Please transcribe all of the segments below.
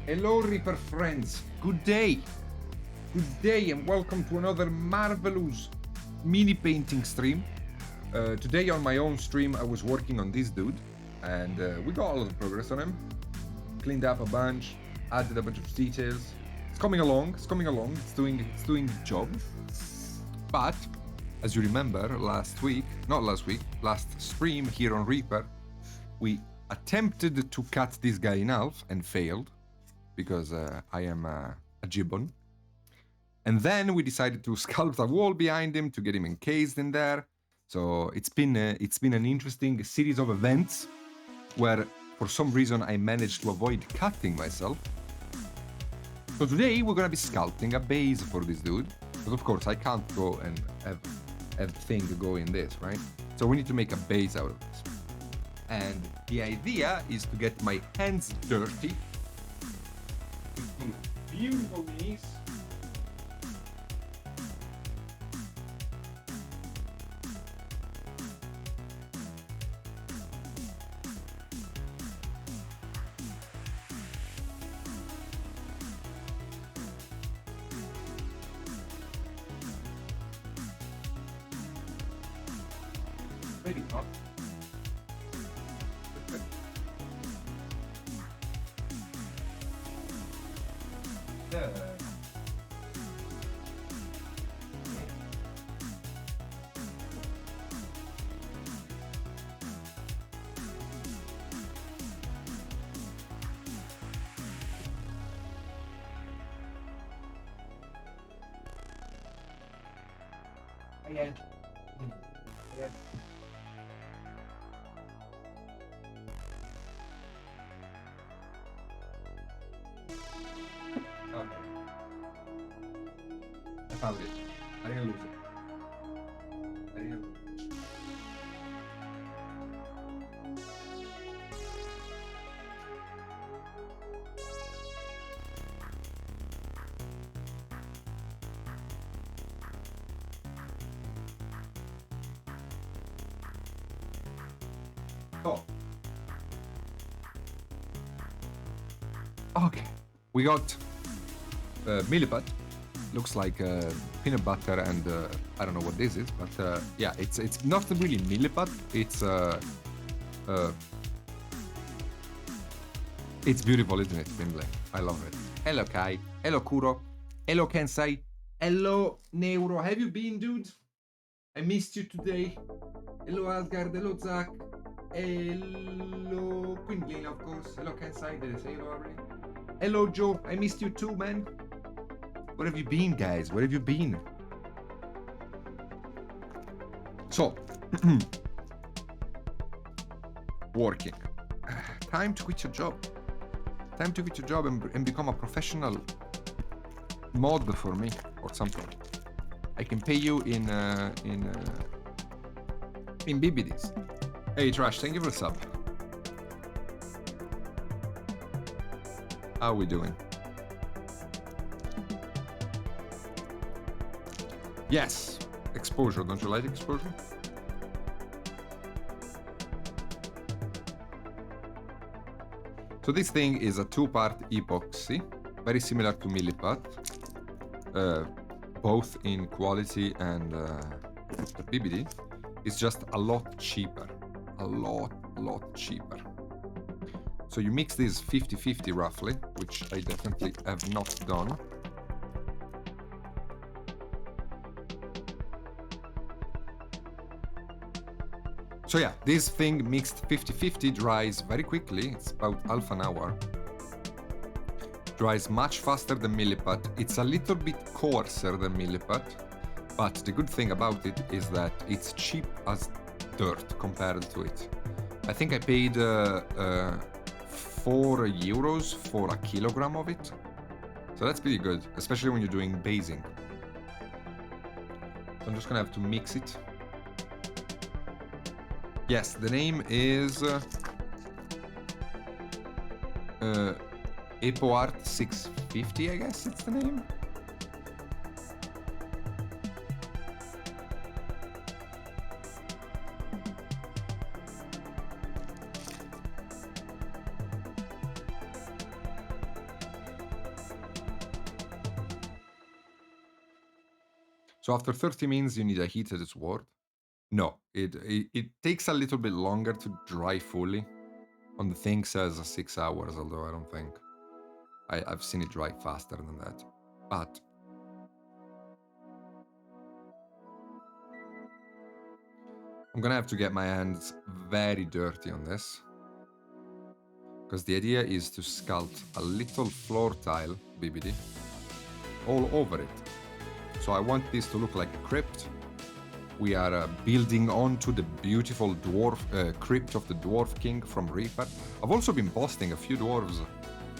Hello, Reaper friends. Good day. Good day, and welcome to another marvelous mini painting stream. Today, on my own stream, I was working on this dude, and we got a lot of progress on him. Cleaned up a bunch, added a bunch of details. It's coming along. It's coming along. It's doing the job. But as you remember, last stream here on Reaper, we attempted to cut this guy in half and failed because I am a gibbon. And then we decided to sculpt a wall behind him to get him encased in there. So it's been an interesting series of events where, for some reason, I managed to avoid cutting myself. So today we're gonna be sculpting a base for this dude, because of course I can't go and have thing go in this, right? So we need to make a base out of this. And the idea is to get my hands dirty. Beautiful knees. Maybe not. Yeah. Again. Yeah. Okay. I found it. I didn't lose it. I didn't lose it. Oh. Okay. We got milliput. Looks like peanut butter and I don't know what this is, but yeah, it's not really milliput. It's beautiful, isn't it, Finlay? I love it. Hello, Kai. Hello, Kuro. Hello, Kensai. Hello, Neuro. Have you been, dude? I missed you today. Hello, Asgard. Hello, Zach. Hello, Quinglin, of course. Hello, Kensai. Did I say hello already? Hello, Joe. I missed you too, man. Where have you been, guys? Where have you been? So, working. Time to quit your job. Time to quit your job and become a professional mod for me or something. I can pay you in BBDs. Hey, Trash, thank you for the sub. How are we doing? Yes, exposure. Don't you like exposure? So this thing is a two-part epoxy, very similar to milliput, both in quality and BBD. It's just a lot cheaper, a lot cheaper. So you mix these 50-50 roughly, which I definitely have not done. So yeah, this thing mixed 50-50 dries very quickly. It's about half an hour. Dries much faster than milliput. It's a little bit coarser than milliput, but the good thing about it is that it's cheap as dirt compared to it. I think I paid 4 euros for a kilogram of it. So that's pretty good, especially when you're doing basing. So I'm just gonna have to mix it. Yes, the name is EpoArt 650, I guess it's the name. So after 30 minutes, you need a heated sword. No, it takes a little bit longer to dry fully. On the thing says 6 hours, although I don't think. I've seen it dry faster than that. But I'm gonna have to get my hands very dirty on this. Because the idea is to sculpt a little floor tile, BBD, all over it. So I want this to look like a crypt. We are building onto the beautiful dwarf crypt of the Dwarf King from Reaper. I've also been posting a few dwarves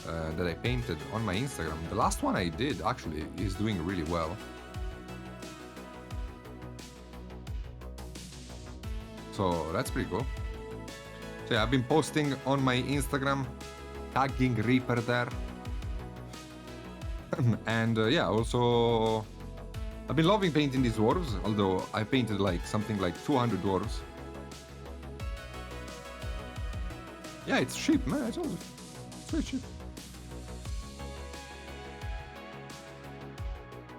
that I painted on my Instagram. The last one I did, actually, is doing really well. So that's pretty cool. So yeah, I've been posting on my Instagram, tagging Reaper there. And yeah, also I've been loving painting these dwarves, although I painted like something like 200 dwarves. Yeah, it's cheap, man. It's very cheap.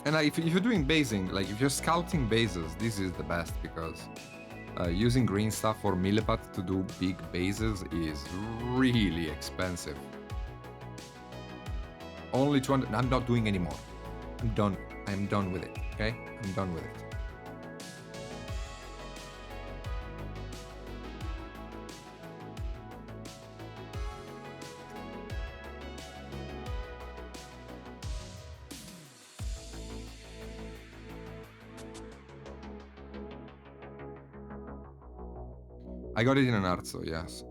And if you're doing basing, like if you're sculpting bases, this is the best because using green stuff or milliput to do big bases is really expensive. Only 200. I'm not doing anymore. I'm done. I'm done with it. Okay? I'm done with it. I got it in an art store, yes.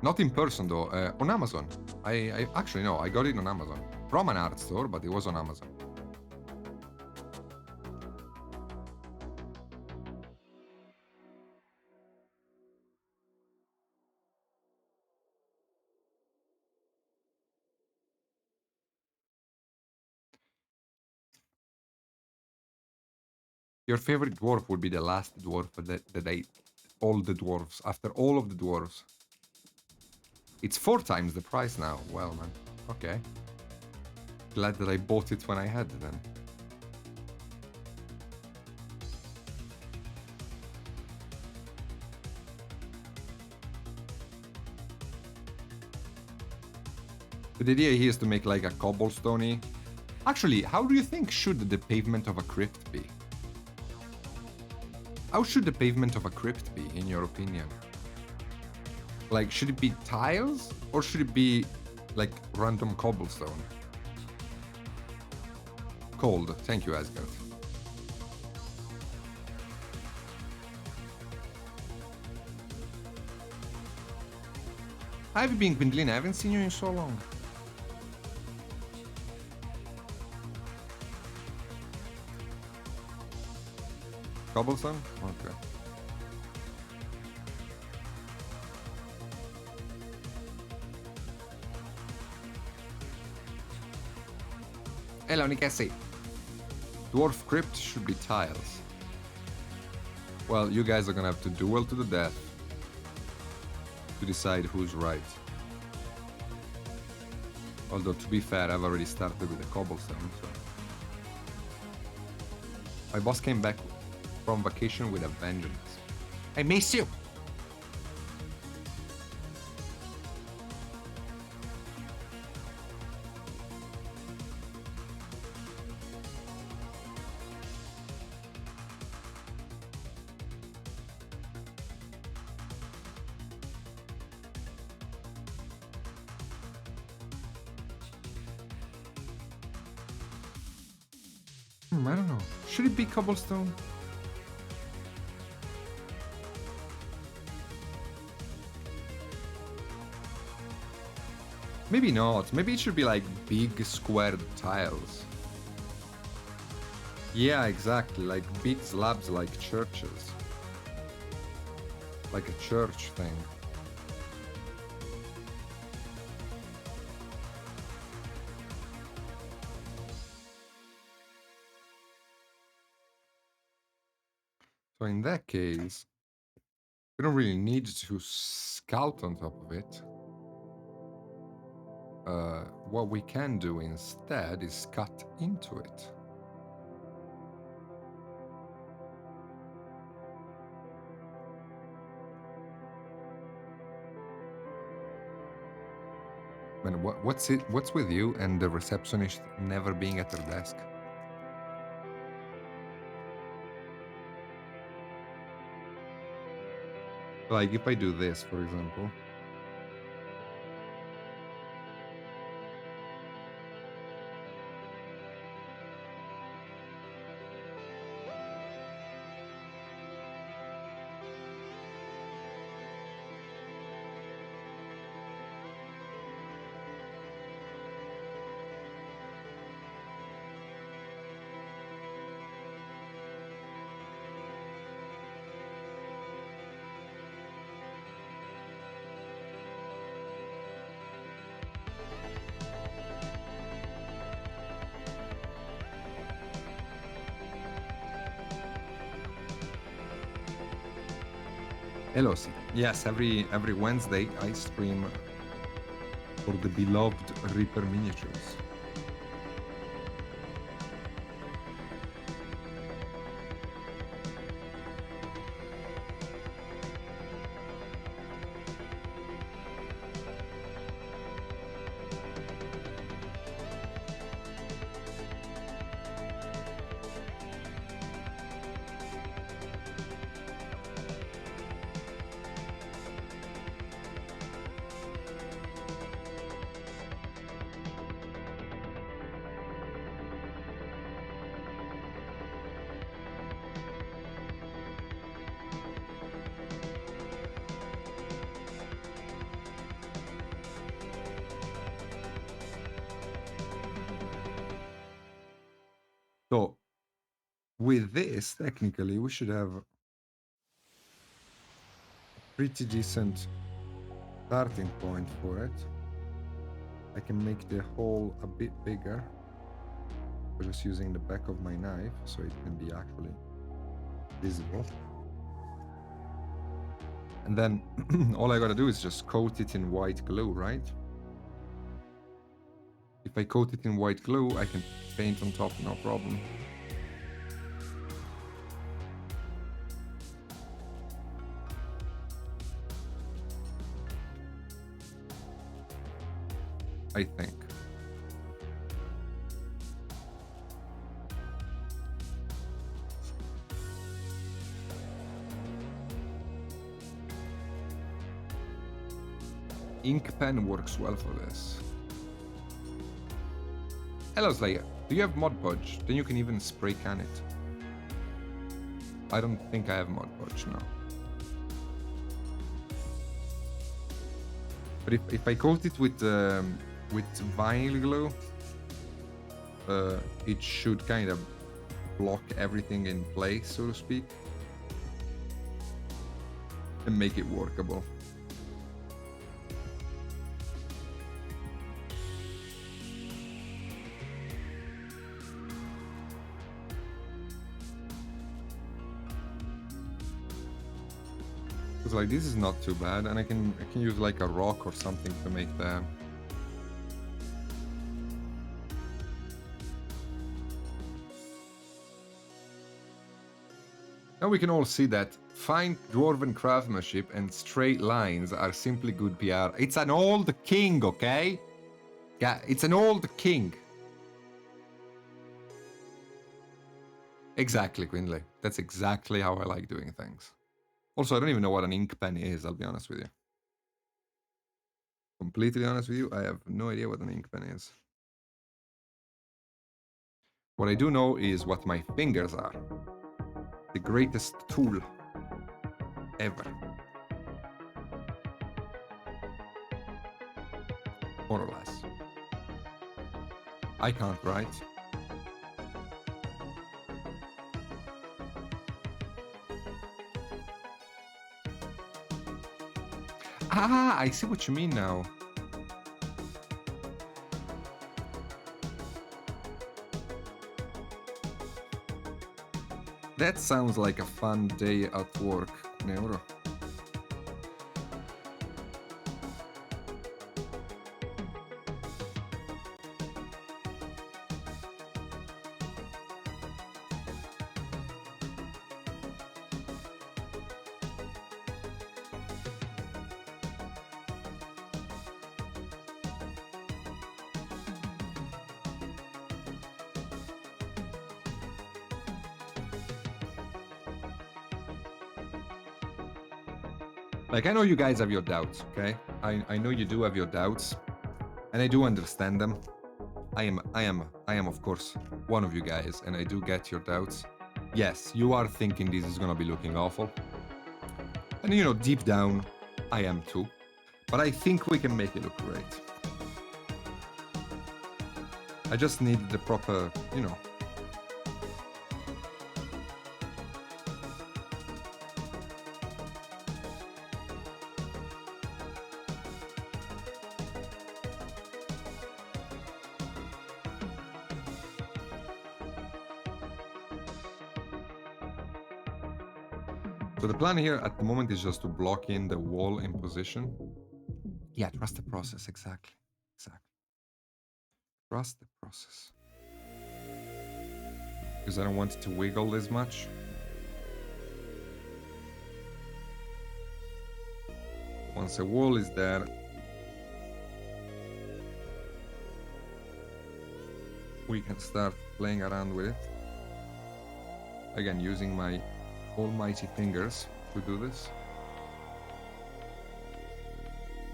Not in person though, on Amazon. I actually no, I got it on Amazon. From an art store, but it was on Amazon. Your favorite dwarf would be the last dwarf that I... all the dwarves, after all of the dwarves. It's 4 times the price now. Well, man. Okay. Glad that I bought it when I had it then. The idea here is to make like a cobblestoney. Actually, how do you think should the pavement of a crypt be? How should the pavement of a crypt be, in your opinion? Like, should it be tiles or should it be like random cobblestone? Cold. Thank you, Asgard. How have you been, Gwendolyn? I haven't seen you in so long. Cobblestone? Okay. Hello, Nikasi. Dwarf crypt should be tiles. Well, you guys are gonna have to duel to the death to decide who's right. Although, to be fair, I've already started with the cobblestone, so... My boss came back from vacation with a vengeance. I miss you! I don't know. Should it be cobblestone? Maybe not. Maybe it should be like big squared tiles. Yeah, exactly. Like big slabs like churches. Like a church thing. So in that case, we don't really need to sculpt on top of it. What we can do instead is cut into it. Man, what's with you and the receptionist never being at her desk? Like if I do this, for example. Elosi. Yes, every Wednesday I stream for the beloved Reaper miniatures. So with this, technically, we should have a pretty decent starting point for it. I can make the hole a bit bigger by just using the back of my knife so it can be actually visible. And then all I gotta do is just coat it in white glue, right? If I coat it in white glue, I can paint on top, no problem. I think. Ink pen works well for this. Hello Slayer, do you have Mod Podge? Then you can even spray can it. I don't think I have Mod Podge, no. But if I coat it with vinyl glue, it should kind of block everything in place, so to speak, and make it workable. Like this is not too bad, and I can use like a rock or something to make the now we can all see that fine dwarven craftsmanship and straight lines are simply good PR. It's an old king, okay? Yeah, it's an old king. Exactly, Quinley. That's exactly how I like doing things. Also, I don't even know what an ink pen is, I'll be honest with you. Completely honest with you, I have no idea what an ink pen is. What I do know is what my fingers are. The greatest tool ever. More or less. I can't write. Ah, I see what you mean now. That sounds like a fun day at work, Neuro. Like, I know you guys have your doubts, okay? I know you do have your doubts, and I do understand them. I am, of course, one of you guys, and I do get your doubts. Yes, you are thinking this is gonna be looking awful. And you know, deep down, I am too. But I think we can make it look great. I just need the proper, you know. So the plan here at the moment is just to block in the wall in position. Yeah, trust the process, exactly. Exactly. Trust the process. Because I don't want it to wiggle as much. Once a wall is there, we can start playing around with it. Again, using my almighty fingers to do this.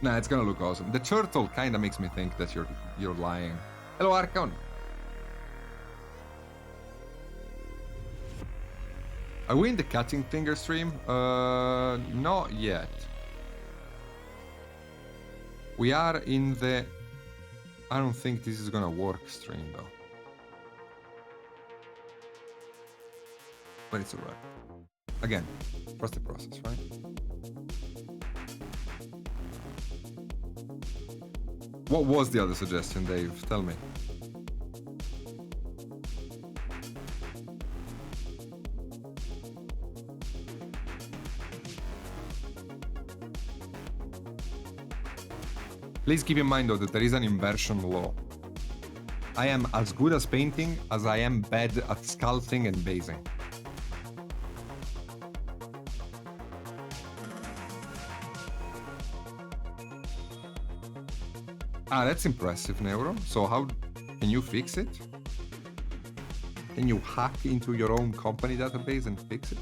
Nah, it's gonna look awesome. The turtle kind of makes me think that you're lying. Hello, Archon. Are we in the cutting finger stream? Not yet. We are in the... I don't think this is gonna work stream though. But it's alright. Again, trust the process, right? What was the other suggestion, Dave? Tell me. Please keep in mind though that there is an inversion law. I am as good at painting as I am bad at sculpting and basing. Ah, that's impressive, Neuro. So how can you fix it? Can you hack into your own company database and fix it?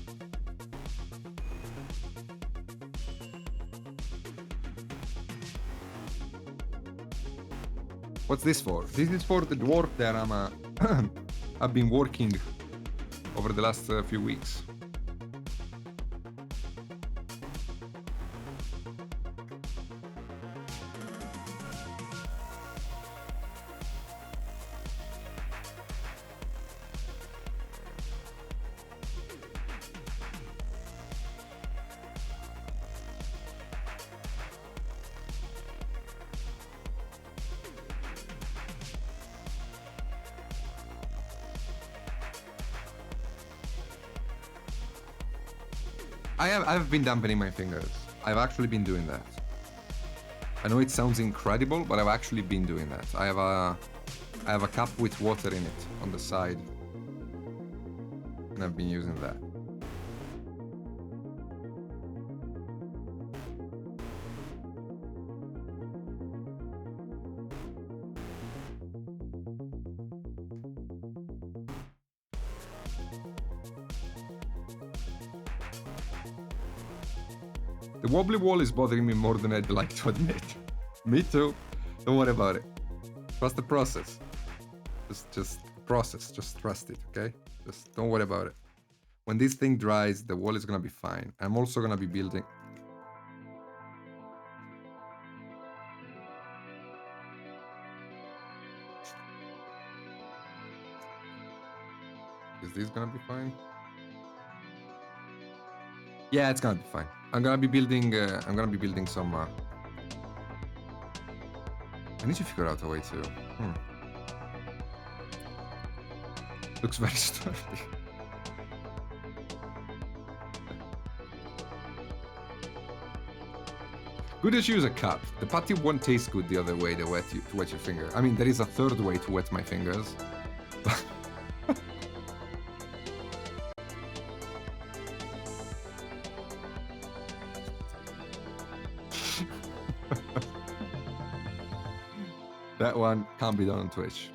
What's this for? This is for the dwarf that I've been working over the last few weeks. I've been dampening my fingers. I've actually been doing that. I know it sounds incredible, but I've actually been doing that. I have a cup with water in it on the side, and I've been using that. The wobbly wall is bothering me more than I'd like to admit. Me too. Don't worry about it. Trust the process. Just process. Just trust it, okay? Just don't worry about it. When this thing dries, the wall is gonna be fine. I'm also gonna be building... Is this gonna be fine? Yeah, it's gonna be fine. I'm gonna be building some... I need to figure out a way to... Looks very sturdy. Good as use a cup. The patty won't taste good the other way to wet your finger. I mean, there is a third way to wet my fingers. That one can't be done on Twitch.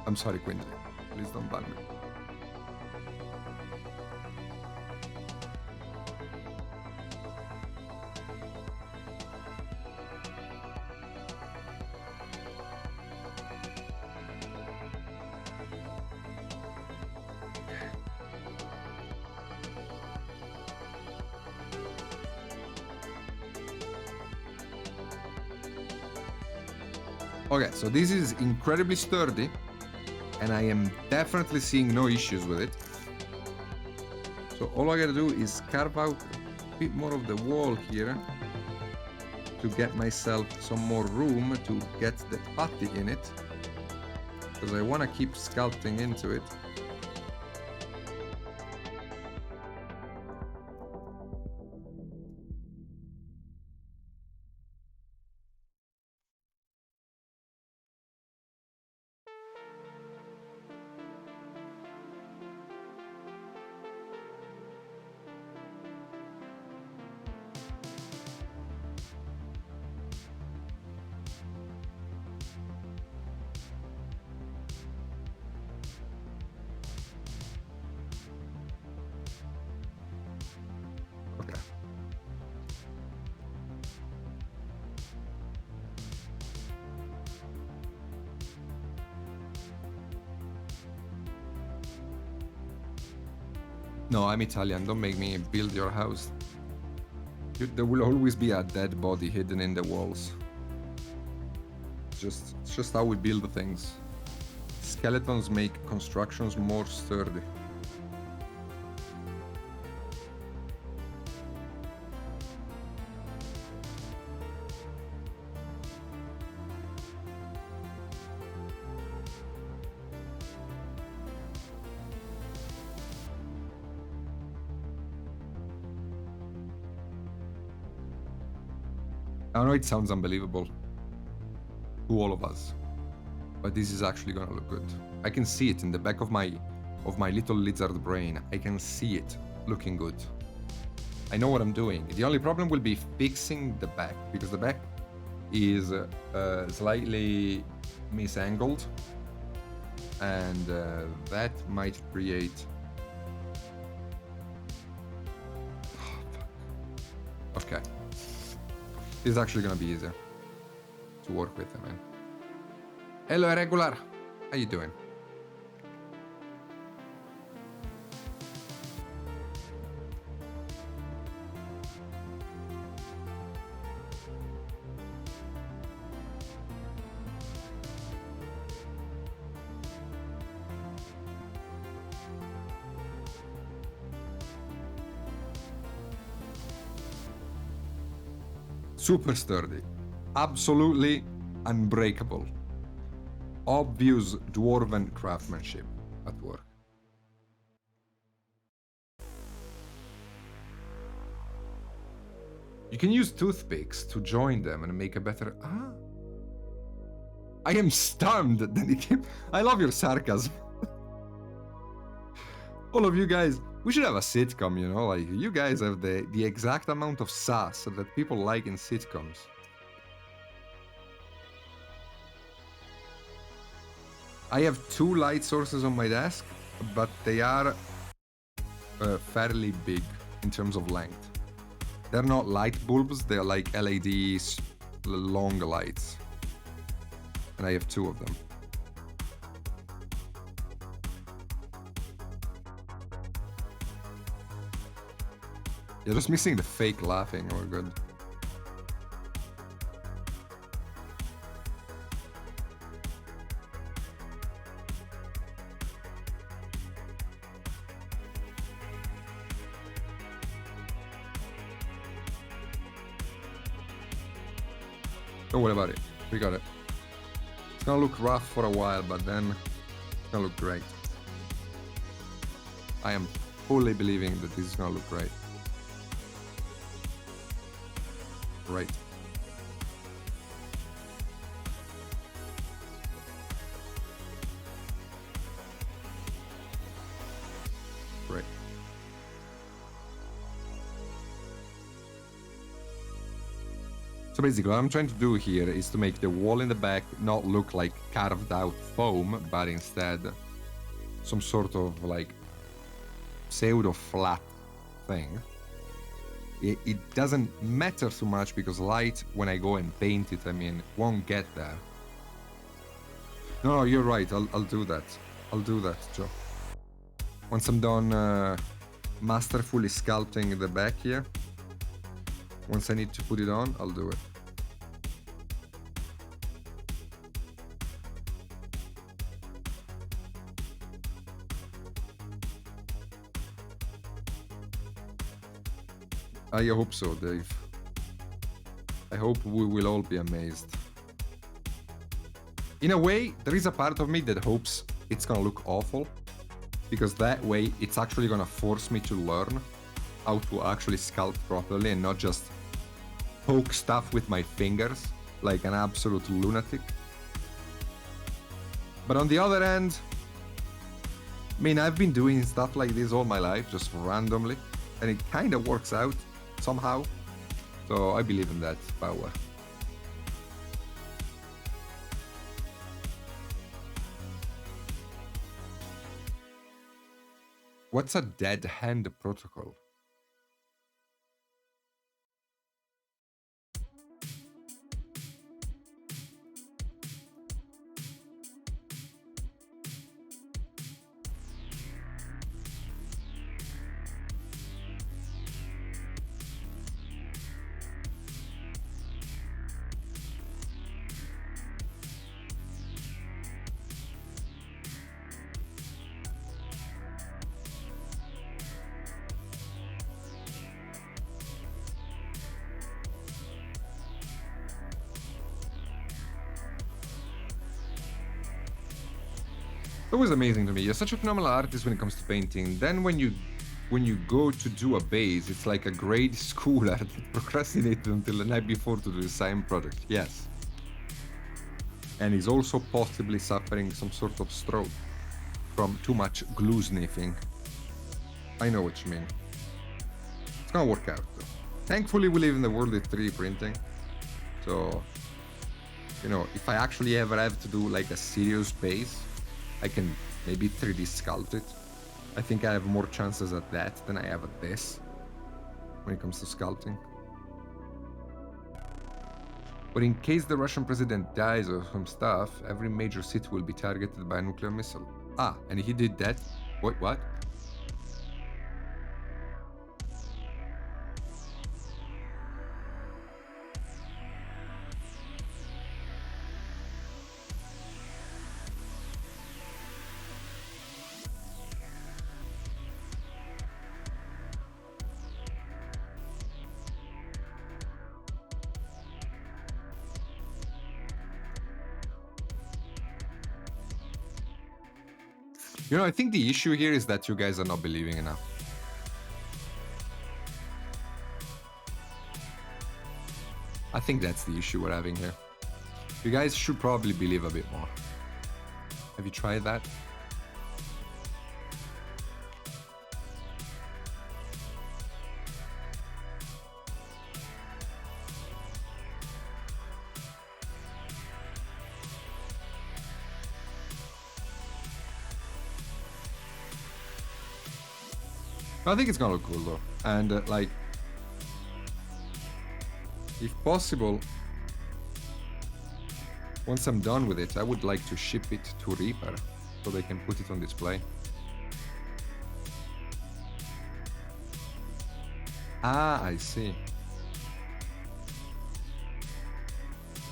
I'm sorry, Quincy. Please don't ban me. Okay, so this is incredibly sturdy, and I am definitely seeing no issues with it. So all I gotta do is carve out a bit more of the wall here to get myself some more room to get the putty in it, because I want to keep sculpting into it. Okay. No, I'm Italian. Don't make me build your house. There will always be a dead body hidden in the walls. It's just how we build things. Skeletons make constructions more sturdy. I know it sounds unbelievable to all of us, but this is actually gonna look good. I can see it in the back of my little lizard brain. I can see it looking good. I know what I'm doing. The only problem will be fixing the back, because the back is slightly misangled, and that might create... Oh, fuck. Okay. This is actually gonna be easier to work with, man. Hello, Irregular. How you doing? Super sturdy. Absolutely unbreakable. Obvious dwarven craftsmanship at work. You can use toothpicks to join them and make a better... Ah! I am stunned that it came... I love your sarcasm. All of you guys, we should have a sitcom, you know? Like, you guys have the exact amount of sass that people like in sitcoms. I have 2 light sources on my desk, but they are fairly big in terms of length. They're not light bulbs, they're like LEDs, long lights. And I have 2 of them. You're just missing the fake laughing, we're good. Don't worry about it. We got it. It's gonna look rough for a while, but then it's gonna look great. I am fully believing that this is gonna look great. Great. Great. So basically what I'm trying to do here is to make the wall in the back not look like carved out foam, but instead some sort of like pseudo flat thing. It doesn't matter too much because light, when I go and paint it, I mean, won't get there. No, you're right. I'll do that. I'll do that, Joe. Once I'm done masterfully sculpting the back here, once I need to put it on, I'll do it. I hope so, Dave. I hope we will all be amazed. In a way, there is a part of me that hopes it's gonna look awful, because that way it's actually gonna force me to learn how to actually sculpt properly and not just poke stuff with my fingers like an absolute lunatic. But on the other hand, I mean, I've been doing stuff like this all my life, just randomly, and it kind of works out somehow. So I believe in that power. What's a dead hand protocol? It was amazing to me. You're such a phenomenal artist when it comes to painting. Then when you go to do a base, it's like a grade schooler that procrastinated until the night before to do the same project. Yes. And he's also possibly suffering some sort of stroke from too much glue sniffing. I know what you mean. It's gonna work out though. Thankfully we live in the world of 3D printing. So, you know, if I actually ever have to do like a serious base, I can maybe 3D sculpt it. I think I have more chances at that than I have at this when it comes to sculpting. But in case the Russian president dies or some stuff, every major city will be targeted by a nuclear missile. Ah, and he did that? Wait, what? You know, I think the issue here is that you guys are not believing enough. I think that's the issue we're having here. You guys should probably believe a bit more. Have you tried that? I think it's gonna look cool though, and like, if possible, once I'm done with it, I would like to ship it to Reaper so they can put it on display. Ah, I see.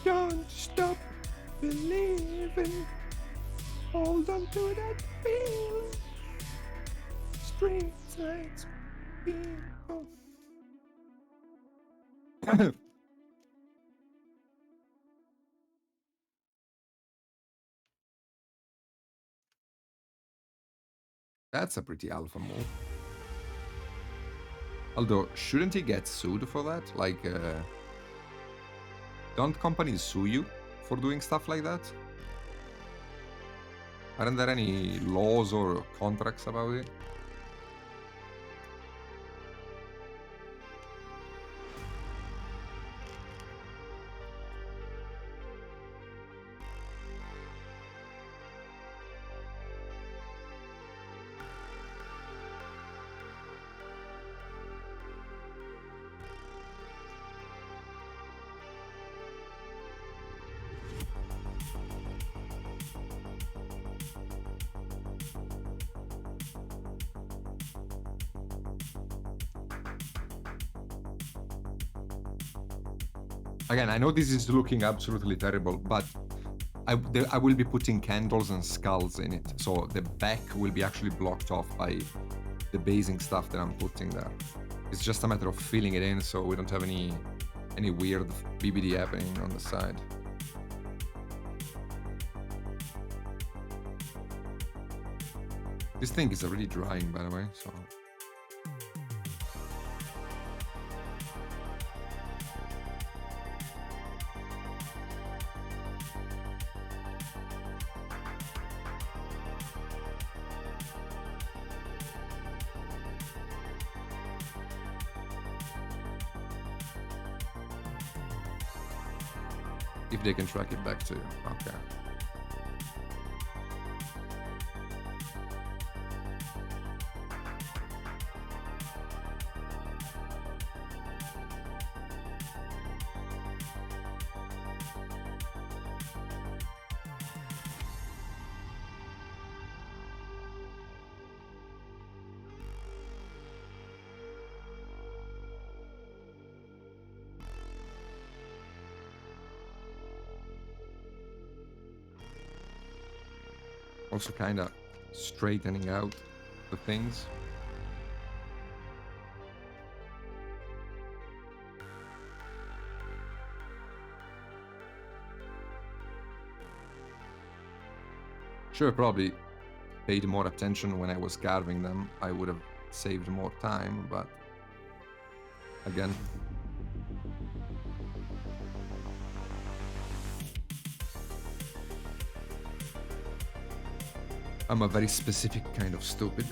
Don't stop believing. Hold on to that feeling. Street sides people. That's a pretty alpha move. Although, shouldn't he get sued for that? Like, don't companies sue you for doing stuff like that? Aren't there any laws or contracts about it? Again, I know this is looking absolutely terrible, but I will be putting candles and skulls in it, so the back will be actually blocked off by the basing stuff that I'm putting there. It's just a matter of filling it in so we don't have any weird BBD happening on the side. This thing is already drying, by the way, so... If they can track it back to you, okay. Also kind of straightening out the things. Should have probably paid more attention when I was carving them. I would have saved more time, but again, I'm a very specific kind of stupid.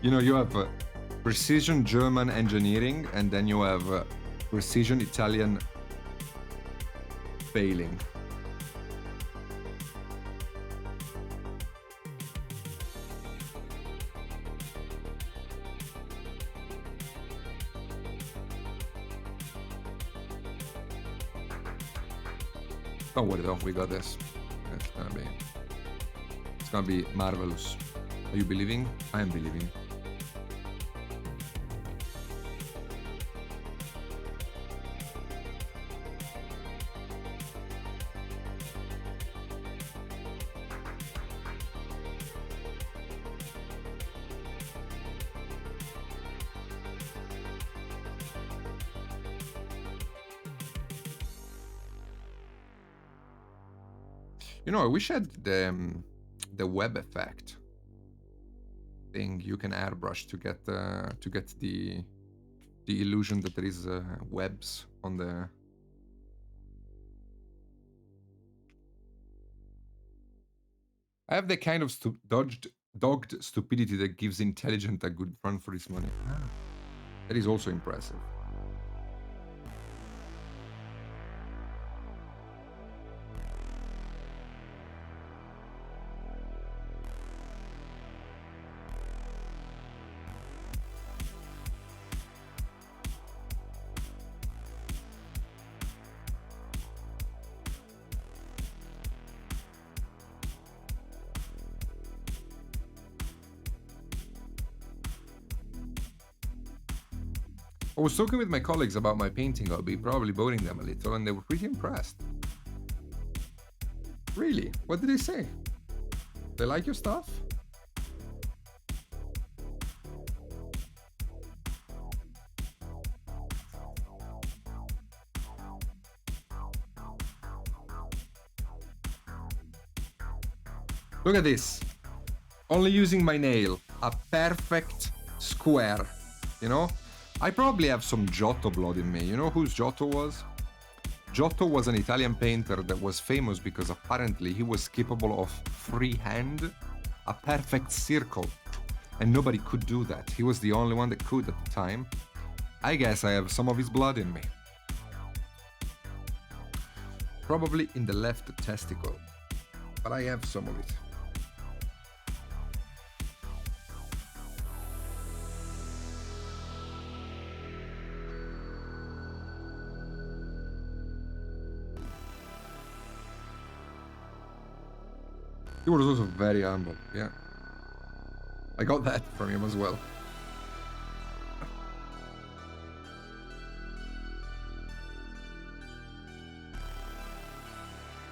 You know, you have precision German engineering, and then you have precision Italian failing. Don't worry though, we got this. It's gonna be marvelous. Are you believing? I am believing. You know, I wish I had the web effect thing you can airbrush to get the illusion that there is webs on the... I have the kind of dogged stupidity that gives intelligent a good run for his money. That is also impressive. I was talking with my colleagues about my painting hobby, probably boring them a little, and they were pretty impressed. Really? What did they say? They like your stuff? Look at this. Only using my nail. A perfect square, you know? I probably have some Giotto blood in me. You know who Giotto was? Giotto was an Italian painter that was famous because apparently he was capable of freehand a perfect circle. And nobody could do that. He was the only one that could at the time. I guess I have some of his blood in me. Probably in the left testicle. But I have some of it. He was also very humble, yeah. I got that from him as well.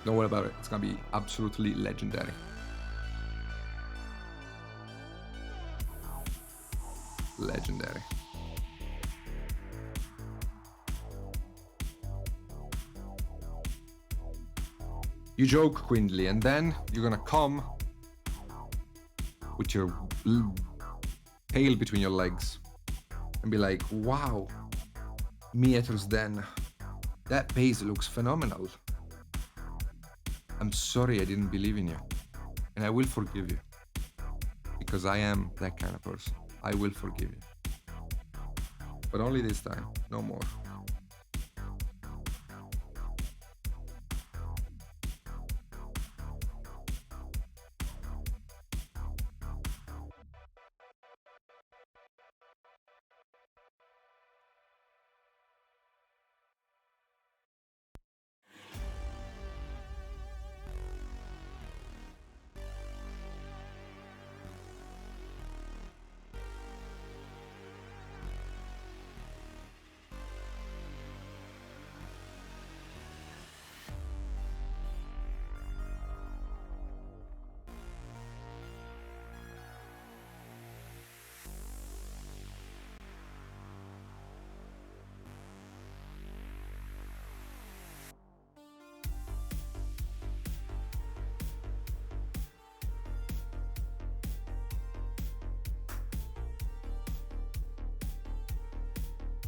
Don't worry about it. It's gonna be absolutely legendary. Legendary. You joke, Quindley, and then you're gonna come with your tail between your legs and be like, wow, meters then. That base looks phenomenal. I'm sorry I didn't believe in you. And I will forgive you. Because I am that kind of person. I will forgive you. But only this time, no more.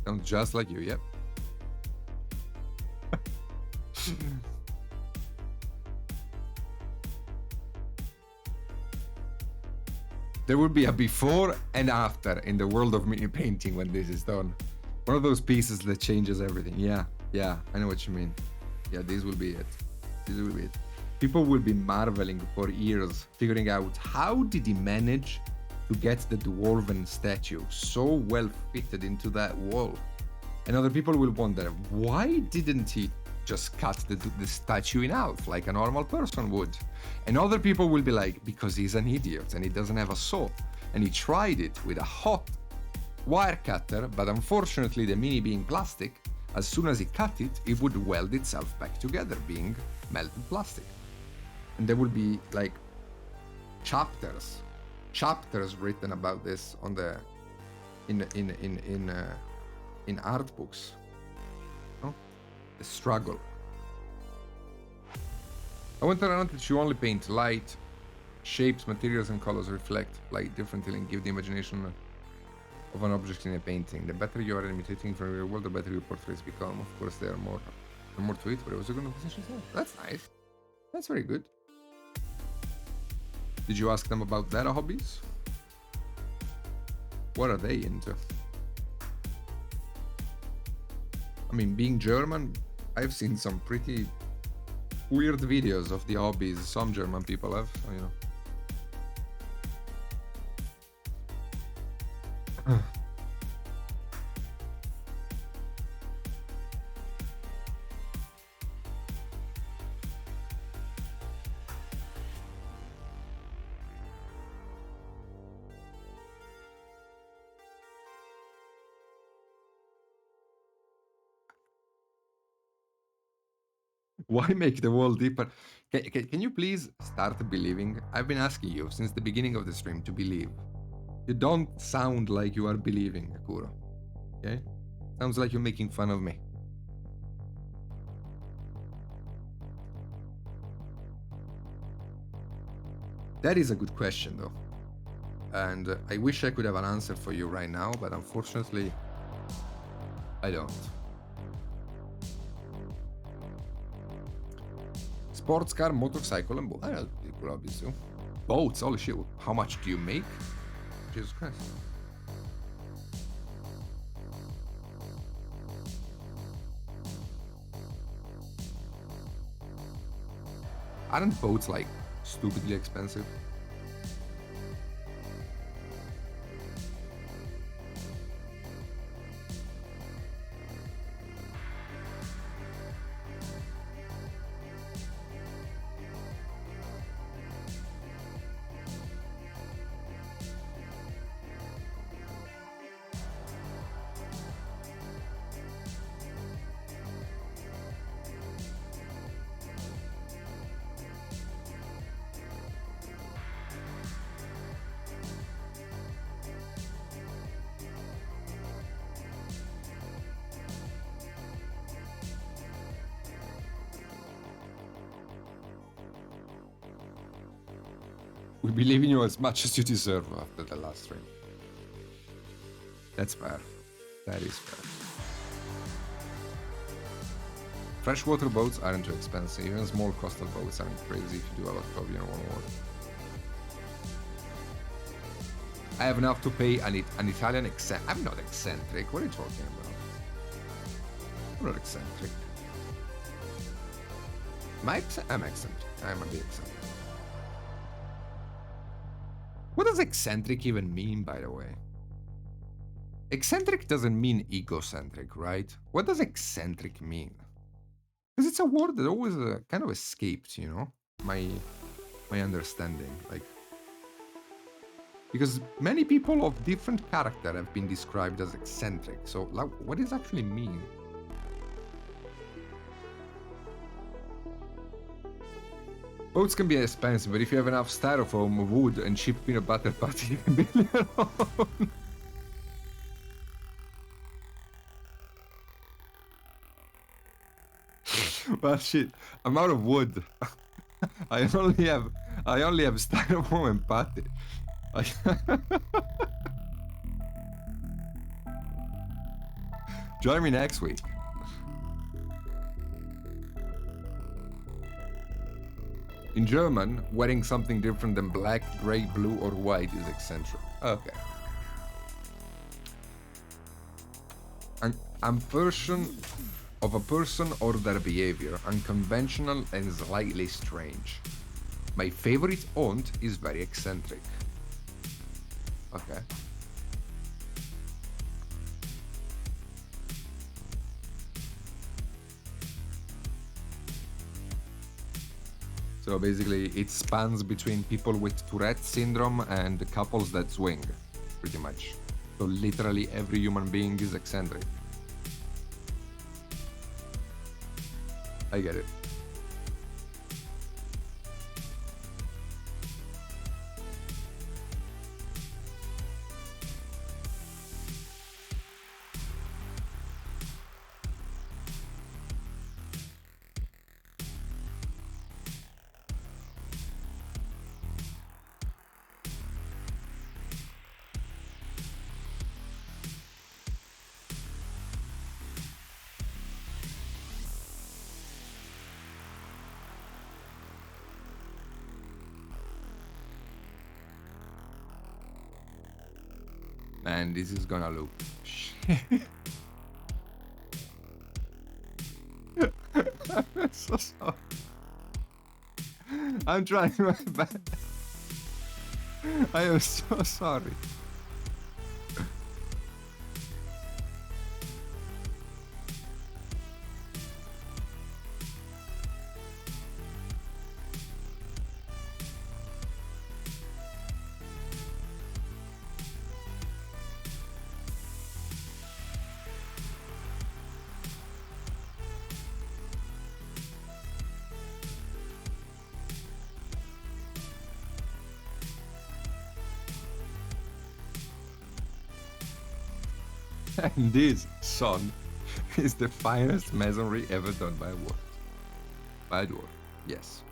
Sounds just like you, yep. There will be a before and after in the world of mini painting when this is done. One of those pieces that changes everything. Yeah, I know what you mean. Yeah, this will be it. This will be it. People will be marveling for years, figuring out how did he manage to get the dwarven statue so well fitted into that wall. And other people will wonder, why didn't he just cut the statue in half like a normal person would? And other people will be like, because he's an idiot and he doesn't have a saw. And he tried it with a hot wire cutter, but unfortunately the mini being plastic, as soon as he cut it, it would weld itself back together, being melted plastic. And there will be like chapters written about this on the in art books. Oh, the struggle. I went around that you only paint light, shapes, materials, and colors reflect light differently and give the imagination of an object in a painting. The better you are at imitating from your world, the better your portraits become. Of course, there are more to it, but it was a good conversation. That's nice. That's very good. Did you ask them about their hobbies? What are they into? I mean, being German, I've seen some pretty weird videos of the hobbies some German people have, so, you know. Why make the wall deeper? Can you please start believing? I've been asking you since the beginning of the stream to believe. You don't sound like you are believing, Akuro. Okay? Sounds like you're making fun of me. That is a good question, though. And I wish I could have an answer for you right now, but unfortunately, I don't. Sports car, motorcycle, and boat. I know people obviously. Boats, holy shit. How much do you make? Jesus Christ. Aren't boats like stupidly expensive? We believe in you as much as you deserve after the last stream. That's fair. That is fair. Freshwater boats aren't too expensive. Even small coastal boats aren't crazy if you do a lot of one work. I have enough to pay an Italian eccentric. I'm not eccentric. What are you talking about? I'm not eccentric. I'm eccentric. I'm a bit eccentric. What does eccentric even mean, by the way? Eccentric doesn't mean egocentric, right? What does eccentric mean? Because it's a word that always kind of escaped, you know, my understanding. Like, because many people of different character have been described as eccentric. So, like, what does it actually mean? Boats can be expensive, but if you have enough styrofoam, wood, and cheap peanut butter patty, you can build your own. Well, shit, I'm out of wood. I only have styrofoam and patty. Join me next week. In German, wearing something different than black, gray, blue, or white is eccentric. Okay. A person of a person or their behavior, unconventional and slightly strange. My favorite aunt is very eccentric. Okay. So basically, it spans between people with Tourette syndrome and couples that swing, pretty much. So literally every human being is eccentric. I get it. Man, this is gonna look shit. I'm so sorry. I'm trying my best. I am so sorry. And this, son, is the finest masonry ever done by a dwarf. By a dwarf, yes.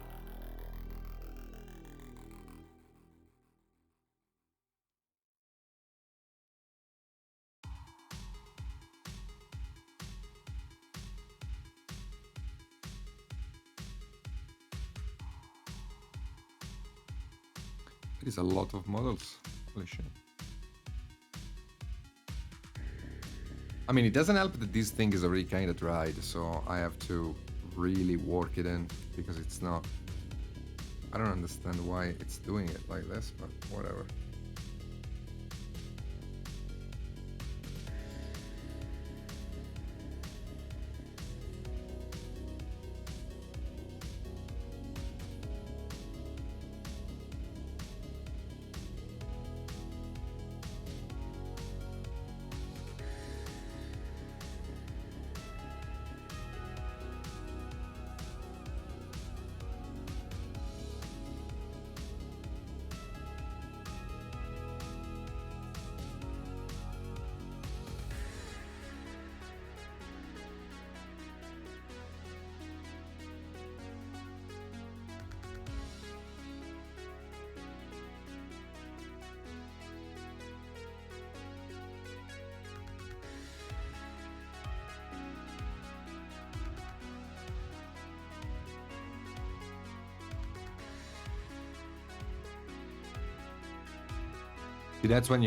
It is a lot of models. Holy shit. I mean, it doesn't help that this thing is already kind of dried, so I have to really work it in because it's not... I don't understand why it's doing it like this, but whatever. See, that's when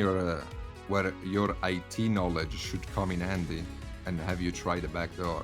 where your IT knowledge should come in handy and have you try the back door.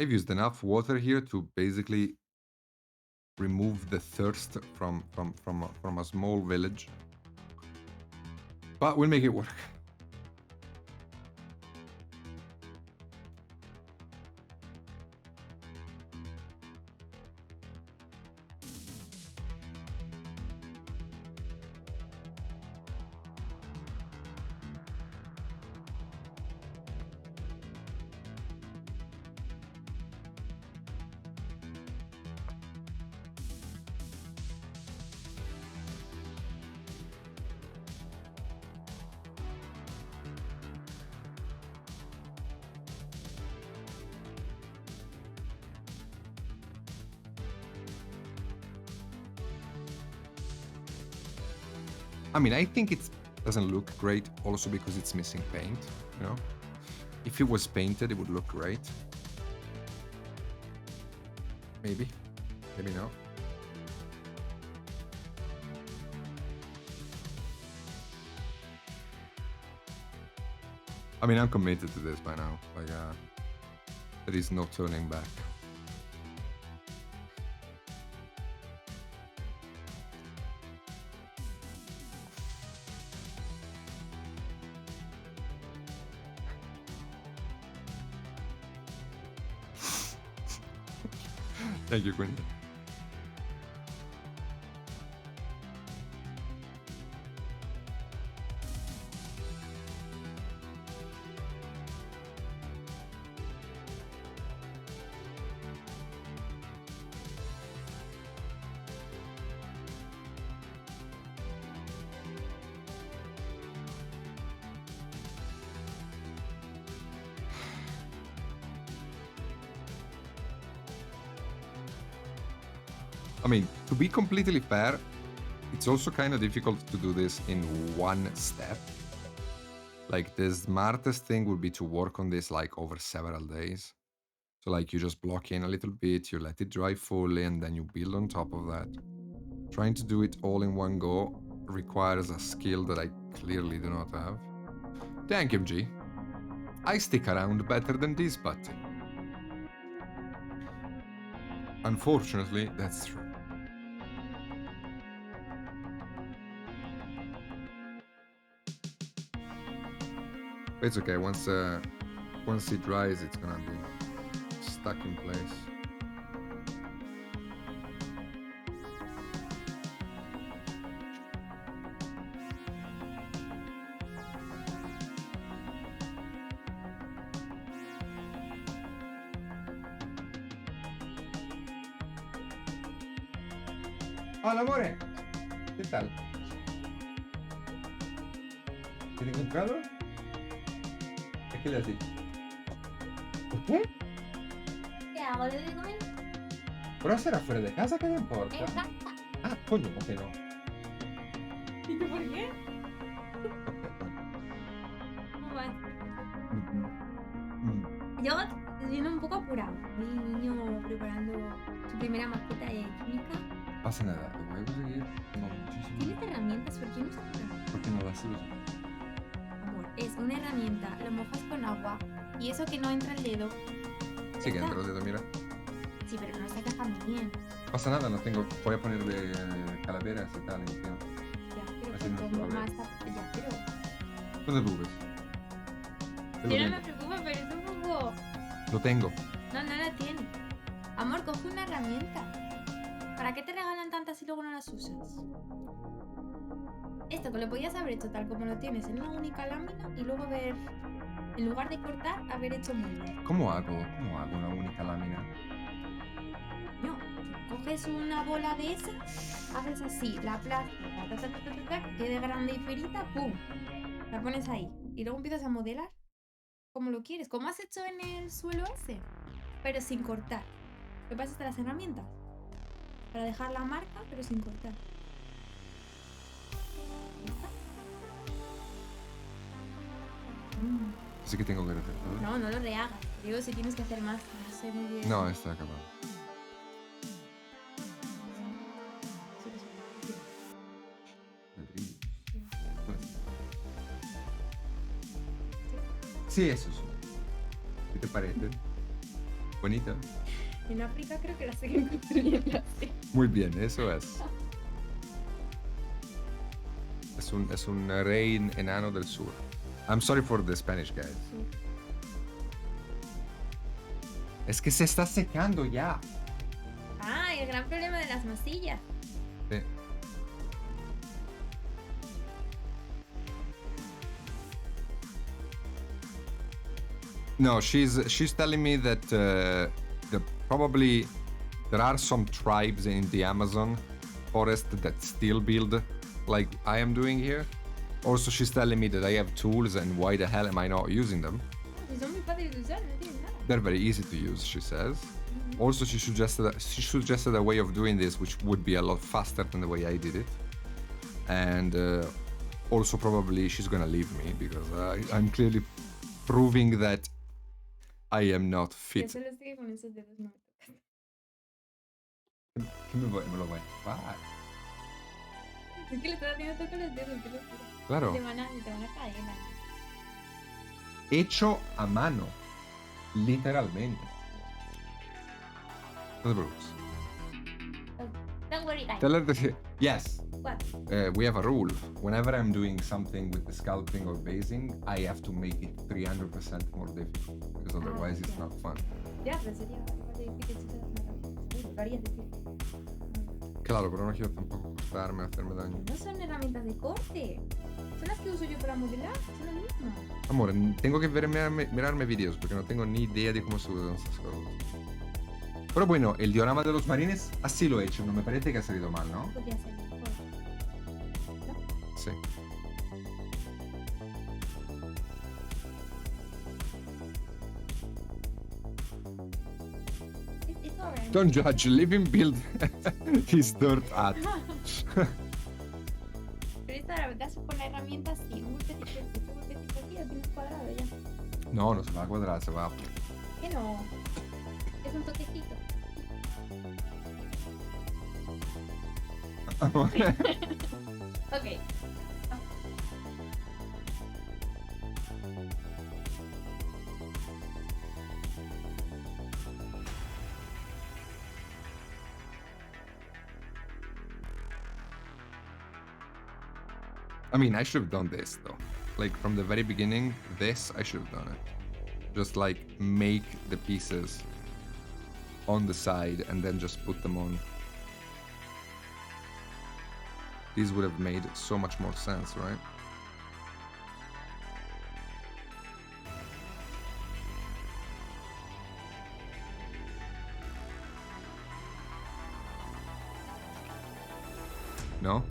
I've used enough water here to basically remove the thirst from a small village, but we'll make it work. I mean, I think it doesn't look great also because it's missing paint, you know? If it was painted, it would look great. Maybe. Maybe not. I mean, I'm committed to this by now. Like, there is no turning back. Thank you, Quinn. I mean, to be completely fair, it's also kind of difficult to do this in one step. Like, the smartest thing would be to work on this like over several days. So like you just block in a little bit, you let it dry fully, and then you build on top of that. Trying to do it all in one go requires a skill that I clearly do not have. Thank you, MG. I stick around better than this, buddy. Unfortunately, that's true. It's okay, once it dries, it's gonna be stuck in place. Hola, amore. ¿Qué tal? ¿Tienes un calor? ¿Qué le haces? ¿Por qué? ¿Qué hago? ¿Le doy de comer? Pero hacer afuera de casa, ¿qué te importa? En casa. Ah, coño, ¿por qué no? ¿Y tú por qué? ¿Cómo vas? Yo viene un poco apurado. Mi niño preparando su primera maqueta de química. Pasa nada, lo voy a conseguir. Tengo muchísimo. ¿Tienes herramientas? ¿Por qué no usas una? ¿Por qué no las usas? Amor, es una herramienta, lo mojas con agua y eso que no entra el dedo. Sí que entra el dedo, mira. Sí, pero no está encajando bien. Pasa nada, no tengo. Voy a ponerle calaveras y tal encima. Ya, pero Así no con se va a mamá ver. está... Ya, pero... No te preocupes. Te lo Yo no tengo. me preocupo, pero es un poco... Lo tengo. No, no la tiene. Amor, coge una herramienta. ¿Para qué te regalan tantas y luego no las usas? Esto que lo podías haber hecho tal como lo tienes en una única lámina y luego haber, en lugar de cortar, haber hecho molde. ¿Cómo hago una única lámina? coges una bola de esa, haces así, la aplastas, quede grande y ferita, ¡pum! La pones ahí. Y luego empiezas a modelar como lo quieres, como has hecho en el suelo ese, pero sin cortar. ¿Qué pasa hasta las herramientas? Para dejar la marca, pero sin cortar. Así que tengo que hacer todo. No, no lo rehagas. Digo, si tienes que hacer más, no sé muy bien. No, está acabado. Sí, eso sí. ¿Qué te parece? Bonita. En África creo que la siguen construyendo así. Muy bien, eso es. Es un rey enano del sur. I'm sorry for the Spanish guys. Sí. Es que se está secando ya. Ah, y el gran problema de las masillas. Sí. No, she's telling me that probably there are some tribes in the Amazon forest that still build like I am doing here. Also, she's telling me that I have tools and why the hell am I not using them? Si son muy fáciles de usar, no tienen nada. They're very easy to use, she says. Also, she suggested a way of doing this which would be a lot faster than the way I did it. And also, probably she's gonna leave me because I'm clearly proving that I am not Yo fit. solo sé que con esos dedos no me tocas. ¿Qué me lo voy a chupar? Es que le estás haciendo tocar los dedos, qué locura. Claro. Te van a caer. Hecho a mano. Literalmente. No te preocupes. Don't worry, guys. Tell her that, yes, What? we have a rule. Whenever I'm doing something with the sculpting or basing, I have to make it 300% more difficult. Because otherwise it's not fun. Ya, pero sería igual de difícil si usas una herramienta. Lo harías difícil. Claro, pero no quiero tampoco cortarme, hacerme daño. No son herramientas de corte. Son las que uso yo para modelar. Son las mismas. Amore, tengo que mirarme vídeos porque no tengo ni idea de cómo se usan esas cosas. Pero bueno, el diorama de los marines así lo he hecho, no me parece que ha salido mal, ¿no? Podría ser mejor. ¿No? Sí. It's alright. Don't judge, leave him build his dirt hut. Pero esta la verdad es con la herramienta así. Un golpecito aquí, lo tienes cuadrado ya. No, no se va a cuadrar, se va a... ¿Qué no? Es un toquecito. Ok. I mean, I should have done this though. Like from the very beginning, this I should have done it. Just like make the pieces on the side and then just put them on. This would have made so much more sense, right? No?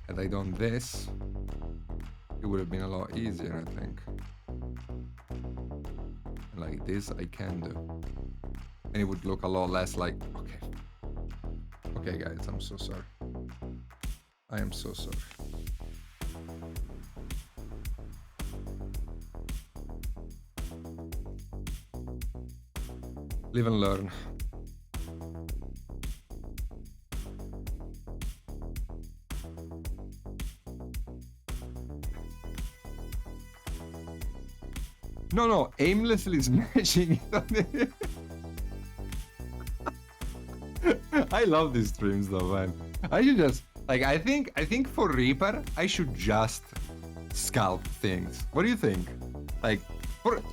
Had I done this, it would have been a lot easier, I think. Like this, I can do. And it would look a lot less like, okay. Okay, guys, I'm so sorry. I am so sorry. Live and learn. No, aimlessly smashing it on it. I love these streams though, man. I should just like I think for Reaper I should just sculpt things. What do you think? Like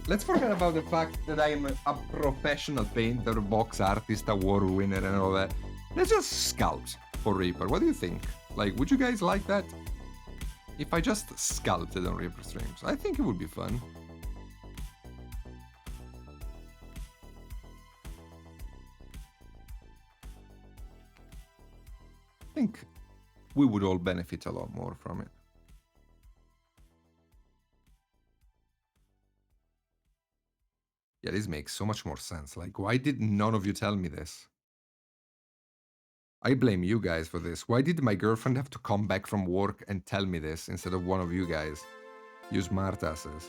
let's forget about the fact that I'm a professional painter, box artist, award winner and all that. Let's just sculpt for Reaper. What do you think? Like would you guys like that? If I just sculpted on Reaper streams, I think it would be fun. we would all benefit a lot more from it. Yeah, this makes so much more sense. Like, why did none of you tell me this? I blame you guys for this. Why did my girlfriend have to come back from work and tell me this instead of one of you guys? You smartasses.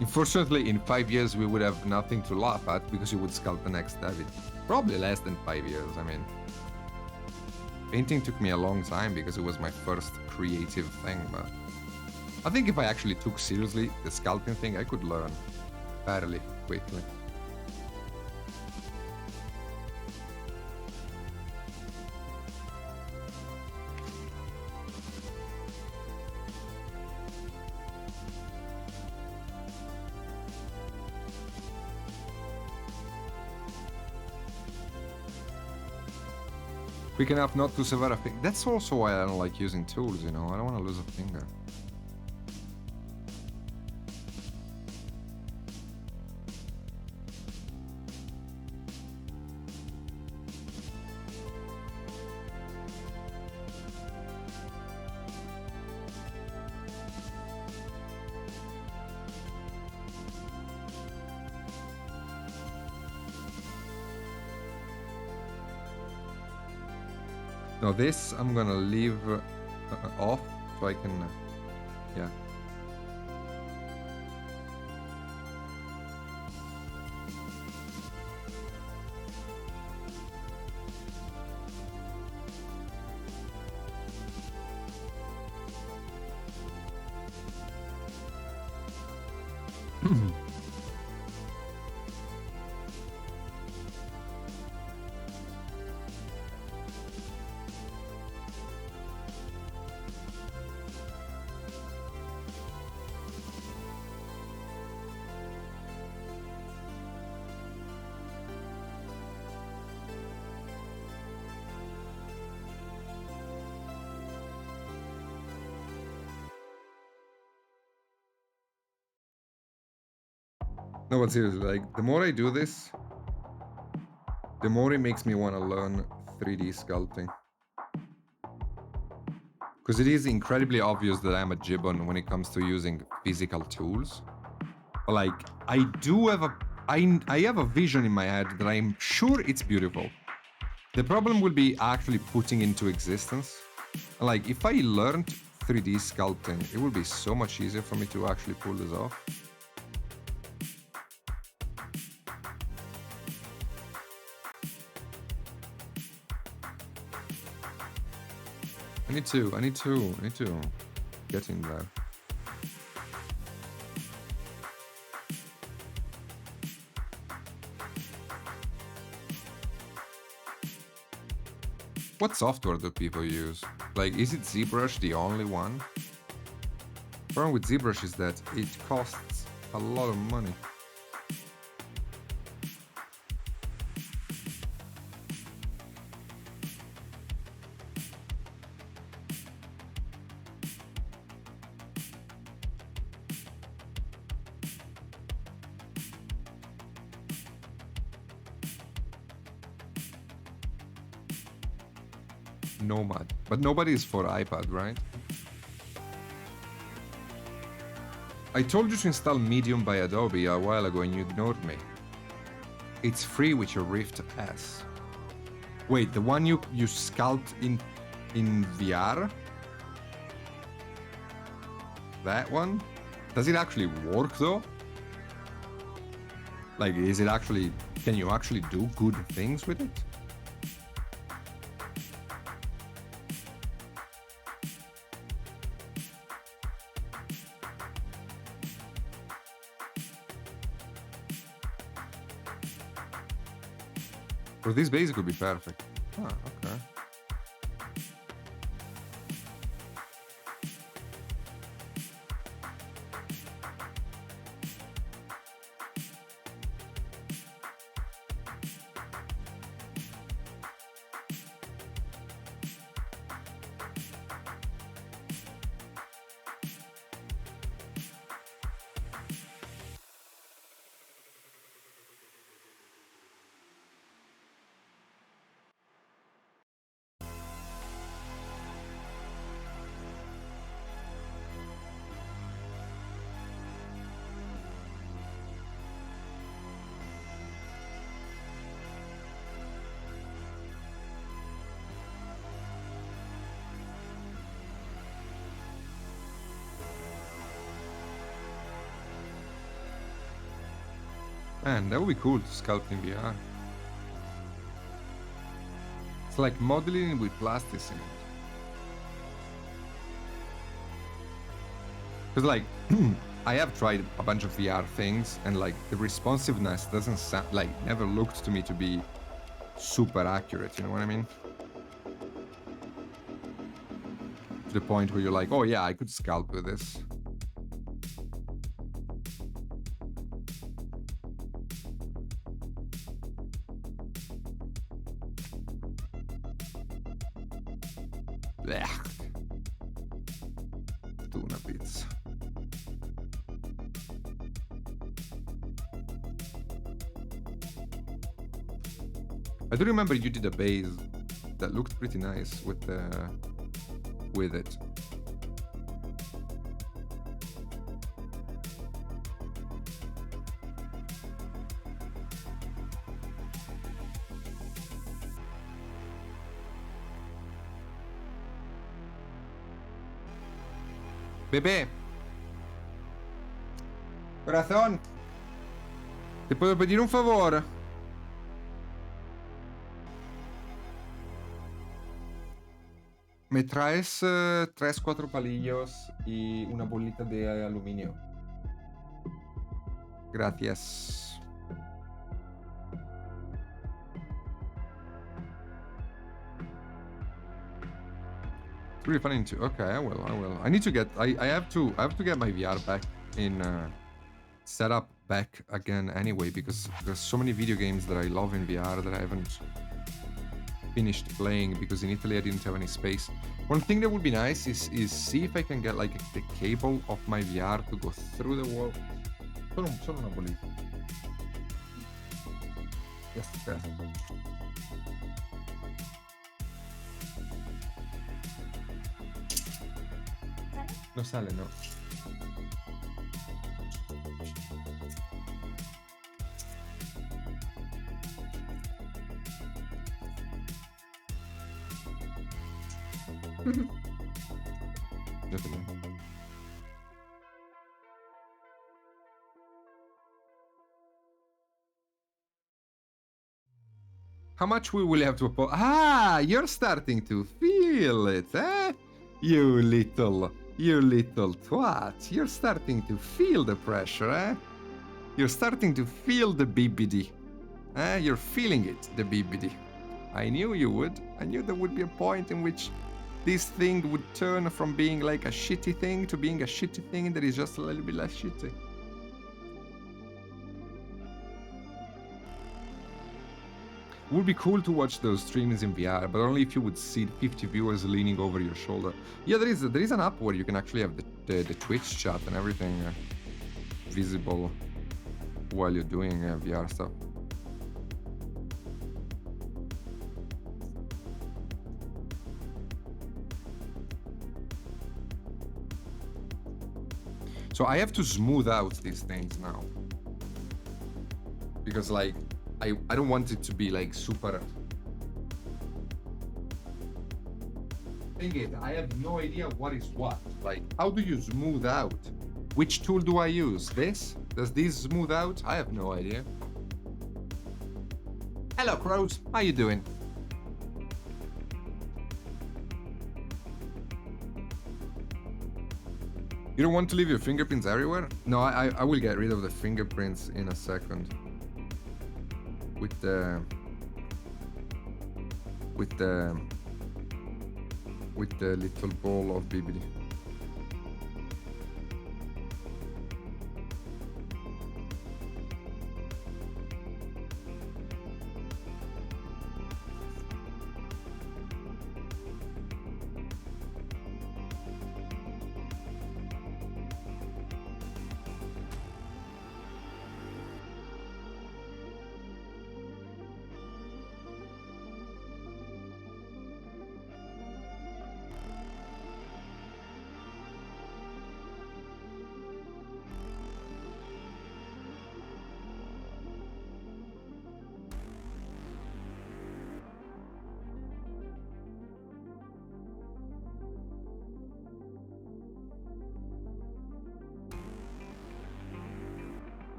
Unfortunately, in 5 years, we would have nothing to laugh at because you would sculpt the next David. Probably less than 5 years, I mean. Painting took me a long time because it was my first creative thing, but I think if I actually took seriously the sculpting thing, I could learn fairly quickly. Quick enough not to sever a finger. That's also why I don't like using tools, you know. I don't want to lose a finger. Now this I'm gonna leave off so I can, yeah. No, but seriously, like, the more I do this, the more it makes me want to learn 3D sculpting. Because it is incredibly obvious that I'm a gibbon when it comes to using physical tools. But, like, I have a vision in my head that I'm sure it's beautiful. The problem will be actually putting into existence. Like, if I learned 3D sculpting, it would be so much easier for me to actually pull this off. I need to get in there. What software do people use? Like, is it ZBrush the only one? The problem with ZBrush is that it costs a lot of money. Nomad. But nobody is for iPad, right? I told you to install Medium by Adobe a while ago and you ignored me. It's free with your Rift S. Wait, the one you sculpt in VR? That one? Does it actually work though? Like, is it actually... Can you actually do good things with it? For this base, it could be perfect. Ah, okay. Man, that would be cool to sculpt in VR. It's like modeling with plasticine. Because like, I have tried a bunch of VR things, and like the responsiveness doesn't sound like, never looked to me to be super accurate. You know what I mean? To the point where you're like, oh yeah, I could sculpt with this. Blech. Tuna bits. I do remember you did a base that looked pretty nice with it. Bebé. Corazón. ¿Te puedo pedir un favor? ¿Me traes 3-4 palillos y una bolita de aluminio? Gracias. It's really funny too. Okay, I will. I need to get. I have to get my VR back in set up back again anyway, because there's so many video games that I love in VR that I haven't finished playing because in Italy I didn't have any space. One thing that would be nice is see if I can get like the cable of my VR to go through the wall. Solo una bolita. Yes, yes. No sale, no. How much we will have to apologize? Ah, you're starting to feel it, eh? You little twat. You're starting to feel the pressure, eh? You're starting to feel the BBD. Eh? You're feeling it, the BBD. I knew you would. I knew there would be a point in which this thing would turn from being like a shitty thing to being a shitty thing that is just a little bit less shitty. It would be cool to watch those streams in VR, but only if you would see 50 viewers leaning over your shoulder. Yeah, there is an app where you can actually have the Twitch chat and everything visible while you're doing VR stuff. So I have to smooth out these things now. Because like, I don't want it to be like super... Thing is, I have no idea what is what. Like, how do you smooth out? Which tool do I use? This? Does this smooth out? I have no idea. Hello, Crows. How you doing? You don't want to leave your fingerprints everywhere? No, I will get rid of the fingerprints in a second. With the little ball of BBD.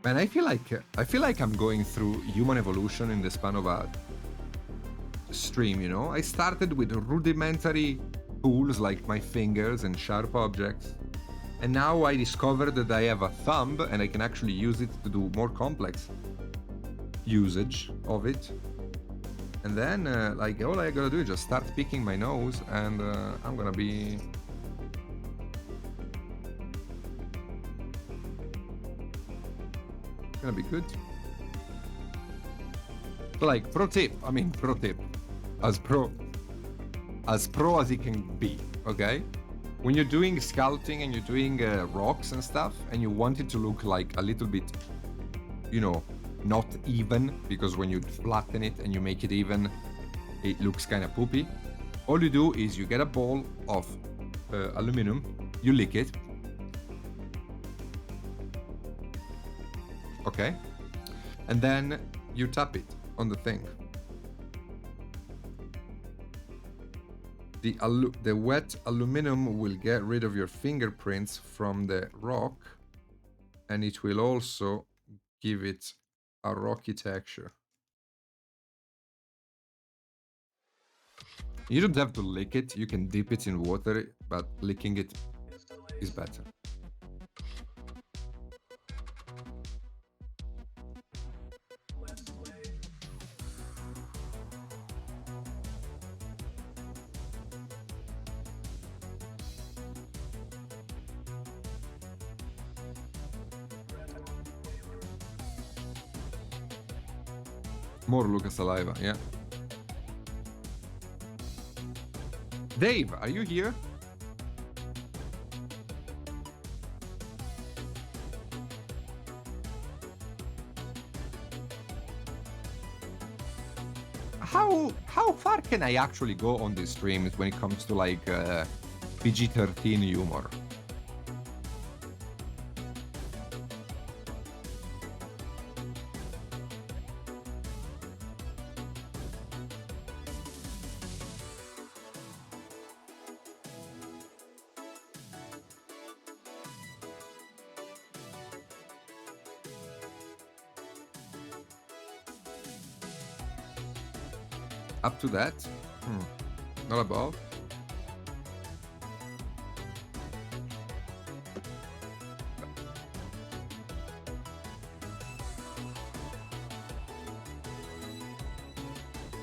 Man, I feel like I'm going through human evolution in the span of a stream, you know? I started with rudimentary tools like my fingers and sharp objects. And now I discovered that I have a thumb and I can actually use it to do more complex usage of it. And then, like, all I gotta do is just start picking my nose and I'm gonna be... gonna be good. So, like, pro tip, as pro as it can be, okay? When you're doing sculpting and you're doing rocks and stuff, and you want it to look like a little bit, you know, not even, because when you flatten it and you make it even, it looks kind of poopy. All you do is you get a ball of aluminum, you lick it, okay, and then you tap it on the thing. The wet aluminum will get rid of your fingerprints from the rock, and it will also give it a rocky texture. You don't have to lick it, you can dip it in water, but licking it is better. More Luca saliva, yeah. Dave, are you here? How far can I actually go on these streams when it comes to like PG-13 humor? Up to that? Not above?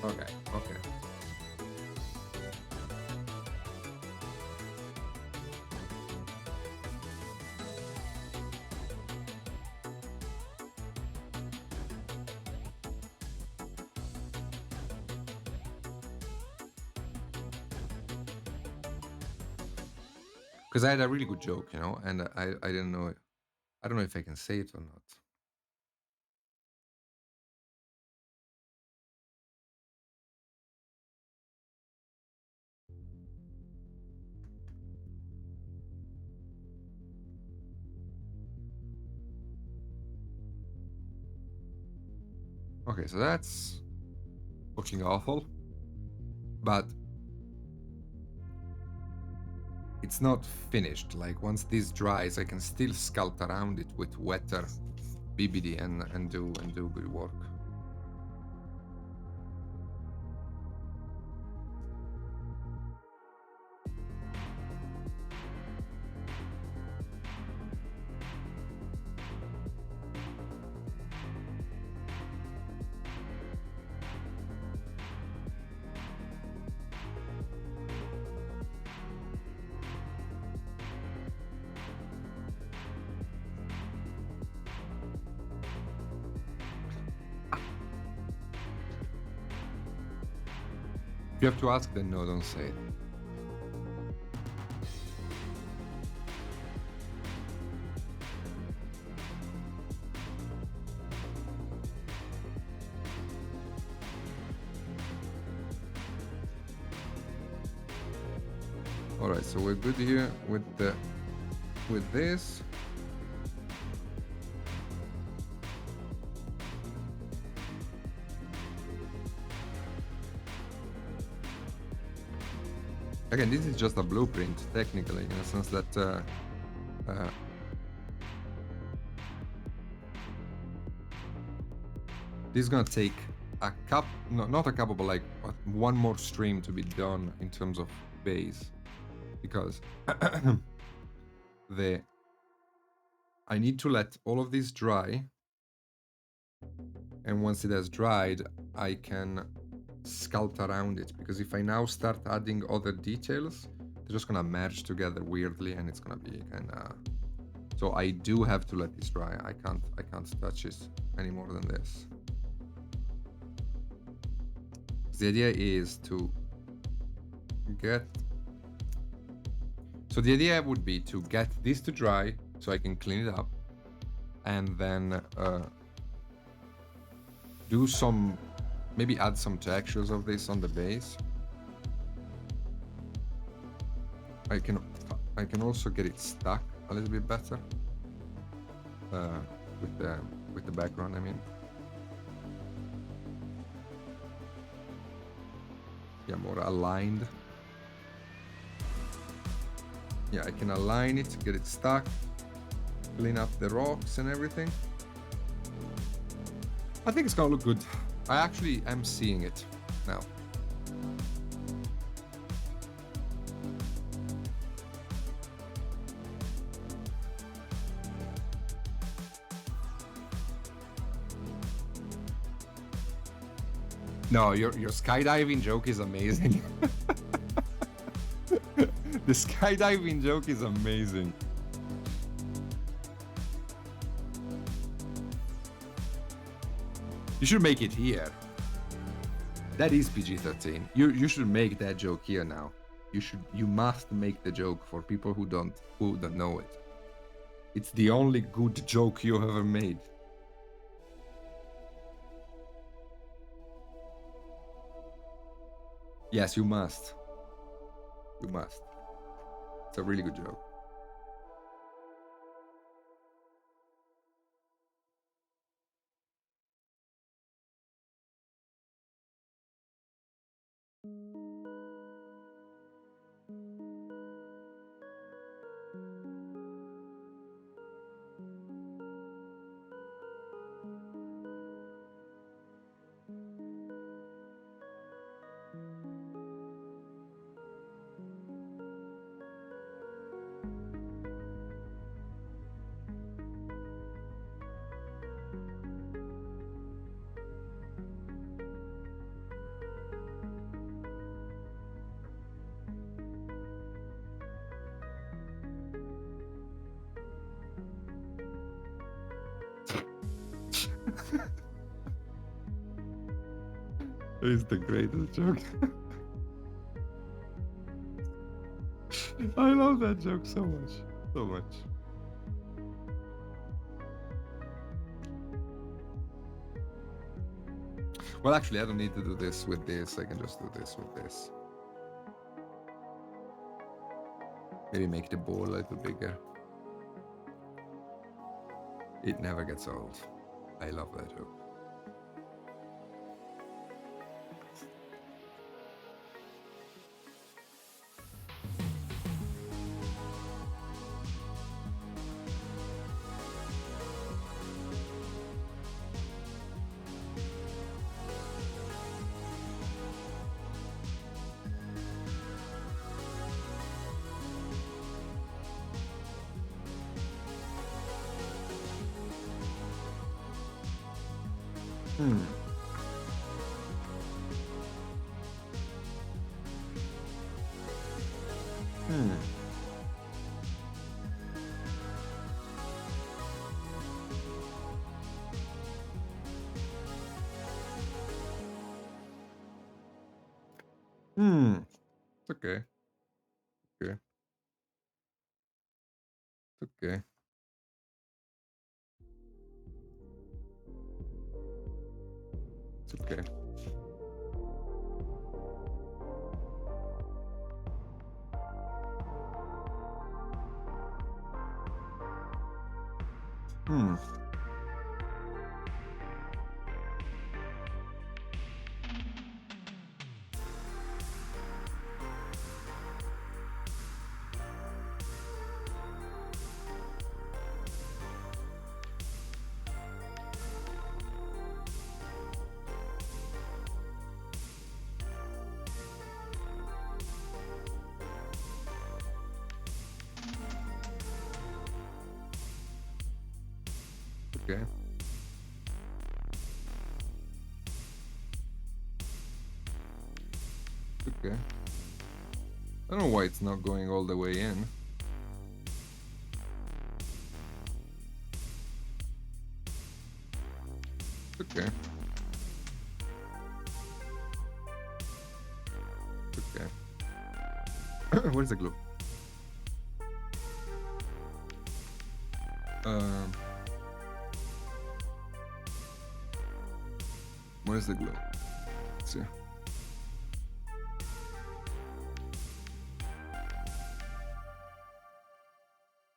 Okay, okay. Because I had a really good joke, you know, and I didn't know it. I don't know if I can say it or not. Okay, so that's looking awful, but it's not finished. Like once this dries, I can still sculpt around it with wetter BBD and do good work. If you have to ask, then no, don't say it. All right, so we're good here with this. Again, this is just a blueprint, technically, in the sense that This is gonna take a not a couple, but like one more stream to be done in terms of base, because I need to let all of this dry, and once it has dried, I can sculpt around it, because if I now start adding other details, they're just gonna merge together weirdly, and it's gonna be kind of. So I do have to let this dry. I can't touch it any more than this. The idea is to get. So the idea would be to get this to dry so I can clean it up, and then do some, maybe add some textures of this on the base. I can also get it stuck a little bit better with the background, I mean. Yeah, more aligned. Yeah, I can align it, get it stuck, clean up the rocks and everything. I think it's gonna look good. I actually am seeing it now. No, your skydiving joke is amazing. The skydiving joke is amazing. You should make it here. That is PG-13. You should make that joke here now. You must make the joke for people who don't know it. It's the only good joke you ever made. Yes, you must. You must. It's a really good joke. It's the greatest joke. I love that joke so much. So much. Well, actually, I don't need to do this with this. I can just do this with this. Maybe make the ball a little bigger. It never gets old. I love that joke. Hmm. Hmm. Hmm. It's okay. Okay. It's okay. It's okay. Hmm. Okay. Okay. I don't know why it's not going all the way in. Okay. Okay. Where's the glue? Where's the glue? Let's see.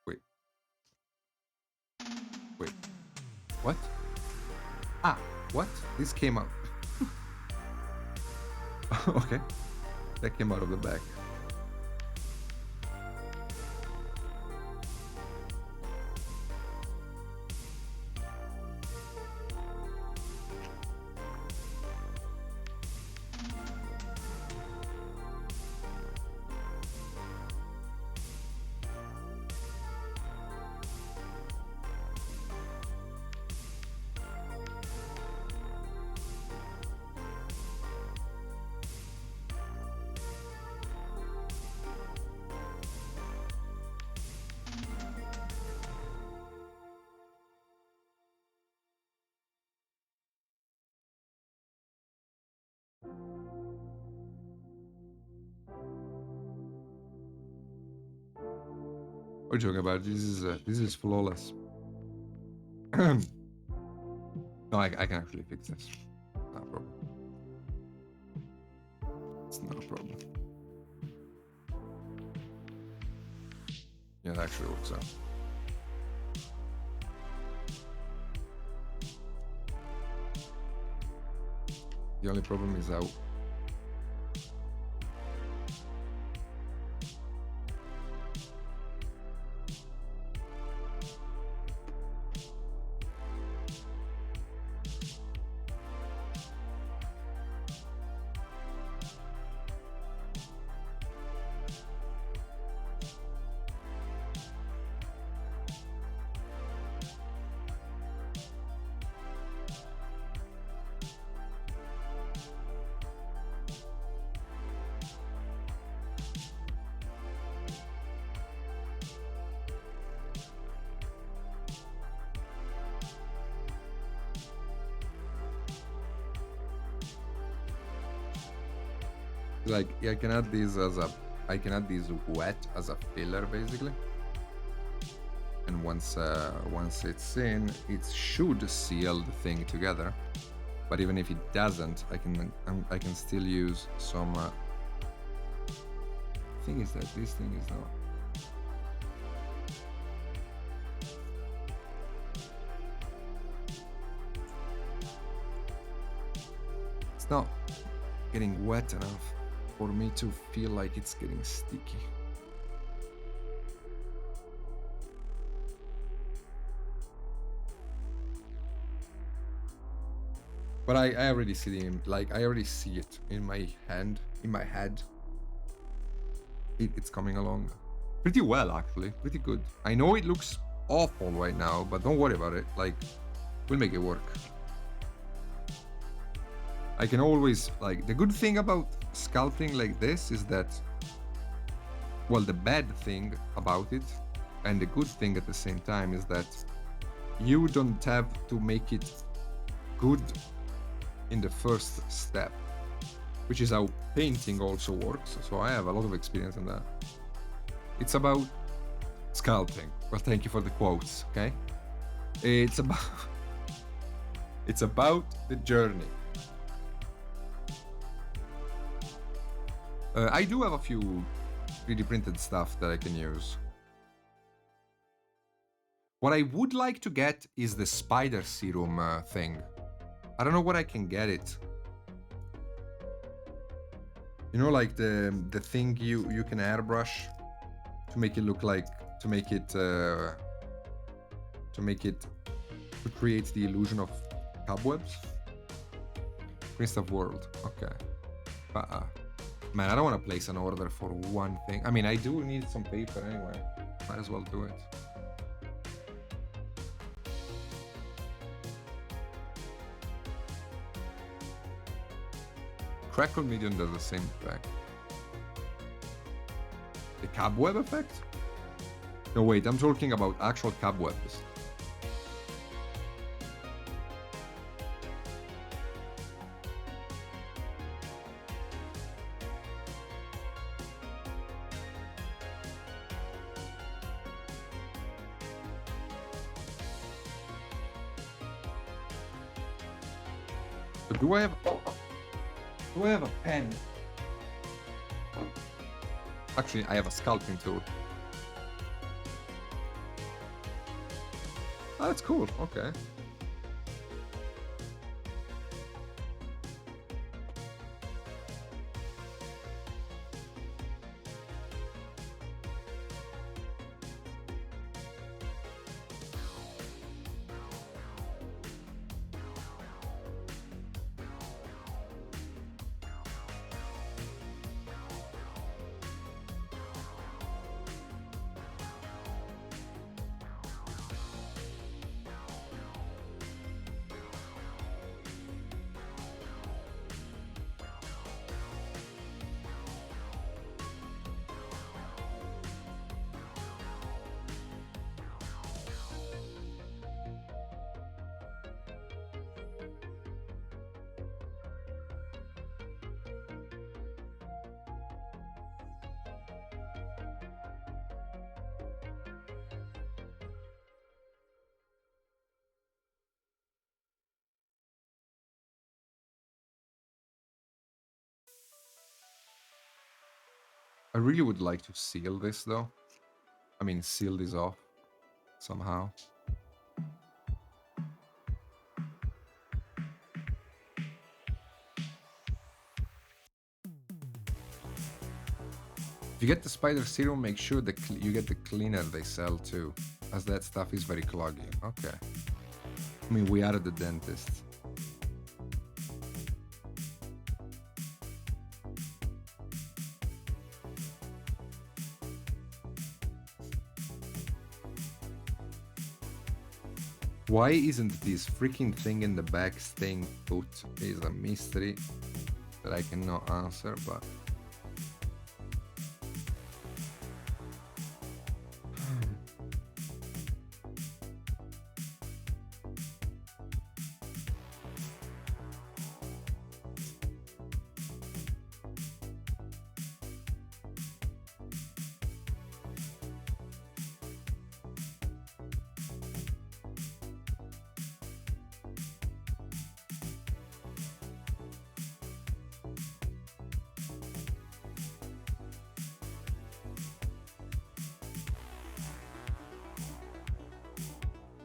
Wait. Wait. What? Ah, what? This came out. Okay. That came out of the back. What are you talking about? This is flawless. No, I can actually fix this. Not a problem. It's not a problem. Yeah, that actually works out. The only problem is out. Like, yeah, I can add these wet as a filler basically, and once it's in, it should seal the thing together. But even if it doesn't, I can still use some. Thing is that this thing is not. It's not getting wet enough for me to feel like it's getting sticky. But I already see I already see it in my hand, in my head. It's coming along pretty well, actually, pretty good. I know it looks awful right now, but don't worry about it. Like, we'll make it work. I can always, like, the good thing about sculpting like this is that, well, the bad thing about it and the good thing at the same time is that you don't have to make it good in the first step, which is how painting also works. So I have a lot of experience in that. It's about sculpting. Well, thank you for the quotes, okay? It's about the journey. I do have a few 3D printed stuff that I can use. What I would like to get is the spider serum thing. I don't know where I can get it. You know, like the thing you can airbrush to make it look like, to create the illusion of cobwebs. Prince of World. Okay. Man, I don't want to place an order for one thing. I mean, I do need some paper anyway. Might as well do it. crackle medium does the same effect. The cobweb effect? No, wait, I'm talking about actual cobwebs. But do I have a pen? Actually, I have a sculpting tool. Oh, that's cool. Okay. I really would like to seal this though. I mean, seal this off somehow. If you get the spider serum, make sure that you get the cleaner they sell too, as that stuff is very cloggy. Okay. I mean, we are at the dentist. Why isn't this freaking thing in the back staying put is a mystery that I cannot answer, but...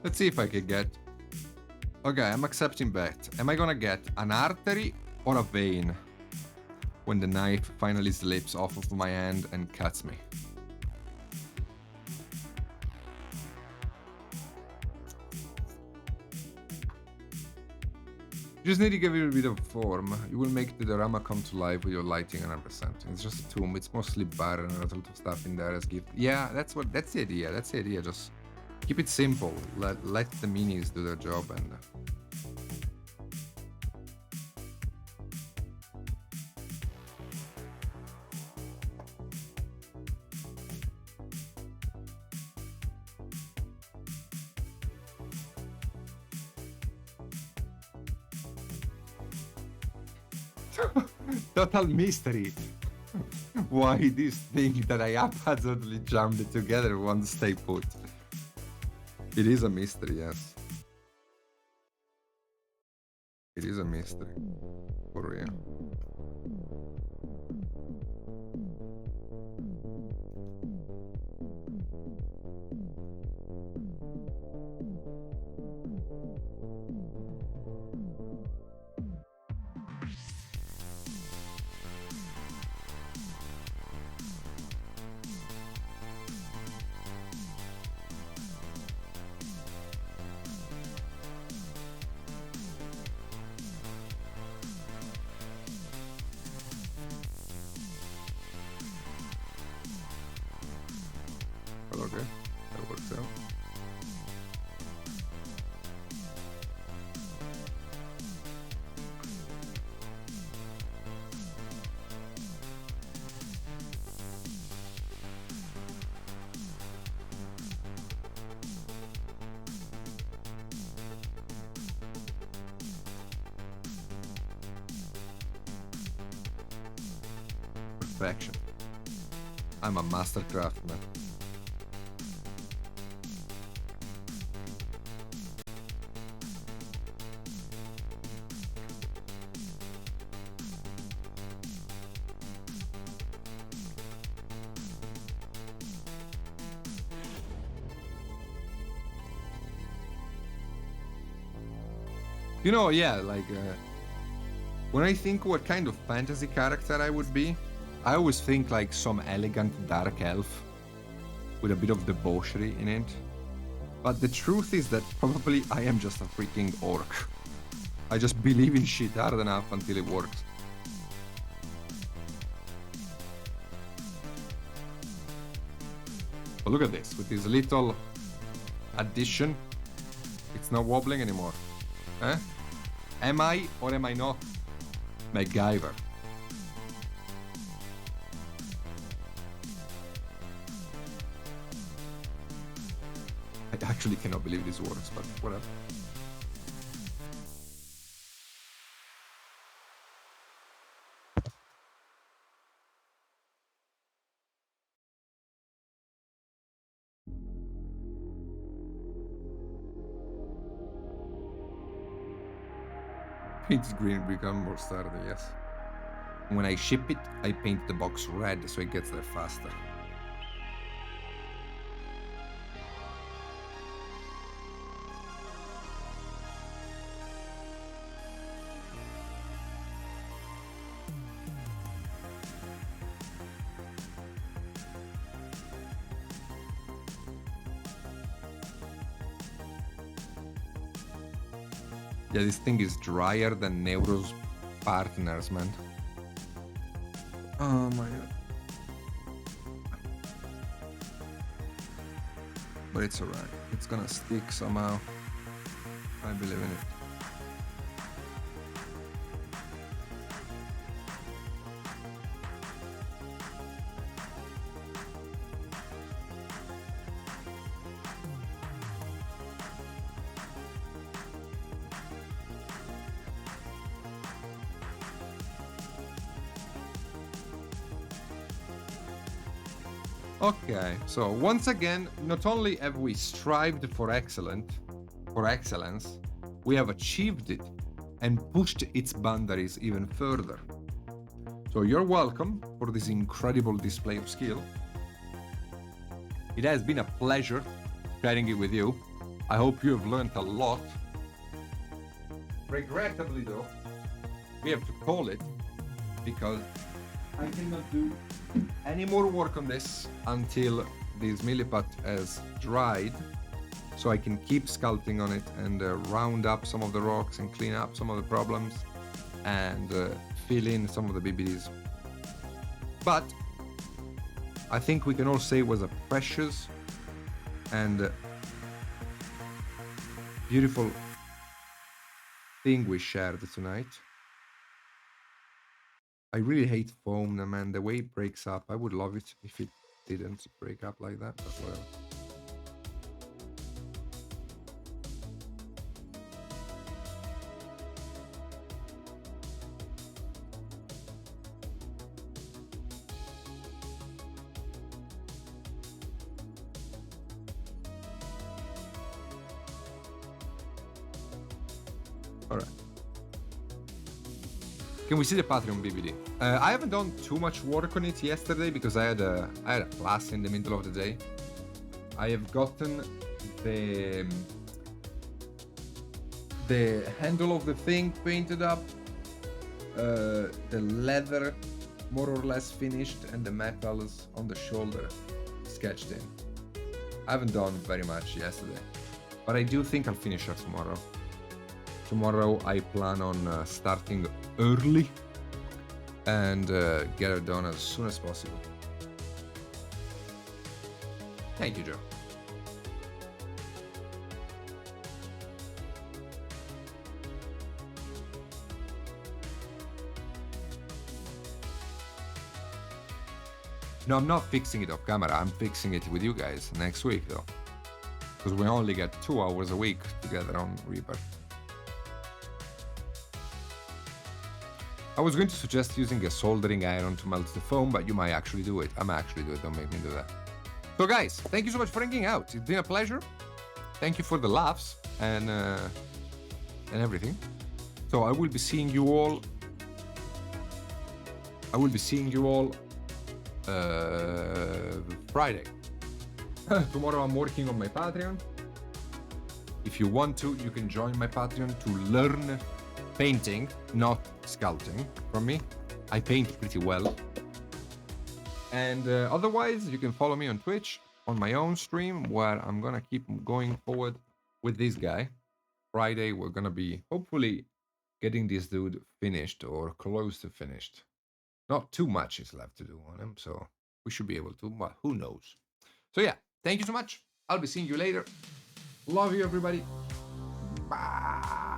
Let's see if I can get... Okay, I'm accepting bet. Am I gonna get an artery or a vein when the knife finally slips off of my hand and cuts me? You just need to give it a bit of form. You will make the diorama come to life with your lighting and everything. It's just a tomb. It's mostly barren and there's a lot of stuff in there as gift. Yeah, that's the idea. That's the idea. Just keep it simple. Let the minis do their job and... Total mystery. Why this thing that I haphazardly jammed it together won't stay put? It is a mystery, yes. It is a mystery. For real. perfection. I'm a master craftsman. You know, yeah, like, when I think what kind of fantasy character I would be, I always think like some elegant dark elf with a bit of debauchery in it. But the truth is that probably I am just a freaking orc. I just believe in shit hard enough until it works. But look at this, with this little addition, it's not wobbling anymore. Eh? Am I or am I not MacGyver? I actually cannot believe this works, but whatever. It's green, become more sturdy, yes. When I ship it, I paint the box red so it gets there faster. Yeah, this thing is drier than Neuro's partners, man. Oh my god. But it's alright. It's gonna stick somehow. I believe in it. Okay, so once again, not only have we strived for excellence, we have achieved it and pushed its boundaries even further. So you're welcome for this incredible display of skill. It has been a pleasure sharing it with you. I hope you have learned a lot. Regrettably though, we have to call it because I cannot do any more work on this until this milliput has dried, so I can keep sculpting on it and round up some of the rocks and clean up some of the problems and fill in some of the BBDs. But I think we can all say it was a precious and beautiful thing we shared tonight. I really hate foam, man. The way it breaks up. I would love it if it didn't break up like that, but whatever. All right. Can we see the Patreon BBD? I haven't done too much work on it yesterday because I had a class in the middle of the day. I have gotten the handle of the thing painted up, the leather more or less finished, and the metals on the shoulder sketched in. I haven't done very much yesterday, but I do think I'll finish her tomorrow. Tomorrow I plan on starting early and get her done as soon as possible. Thank you, Joe. No, I'm not fixing it off camera. I'm fixing it with you guys next week, though. Because we only get 2 hours a week together on Reaper. I was going to suggest using a soldering iron to melt the foam, but you might actually do it. I might actually do it. Don't make me do that. So guys, thank you so much for hanging out. It's been a pleasure. Thank you for the laughs and everything. So I will be seeing you all. Friday. Tomorrow I'm working on my Patreon. If you want to, you can join my Patreon to learn painting, not sculpting, from me. I paint pretty well. And otherwise, you can follow me on Twitch on my own stream, where I'm gonna keep going forward with this guy. Friday, we're gonna be hopefully getting this dude finished or close to finished. Not too much is left to do on him, so we should be able to, but who knows. So yeah, thank you so much. I'll be seeing you later. Love you, everybody. Bye.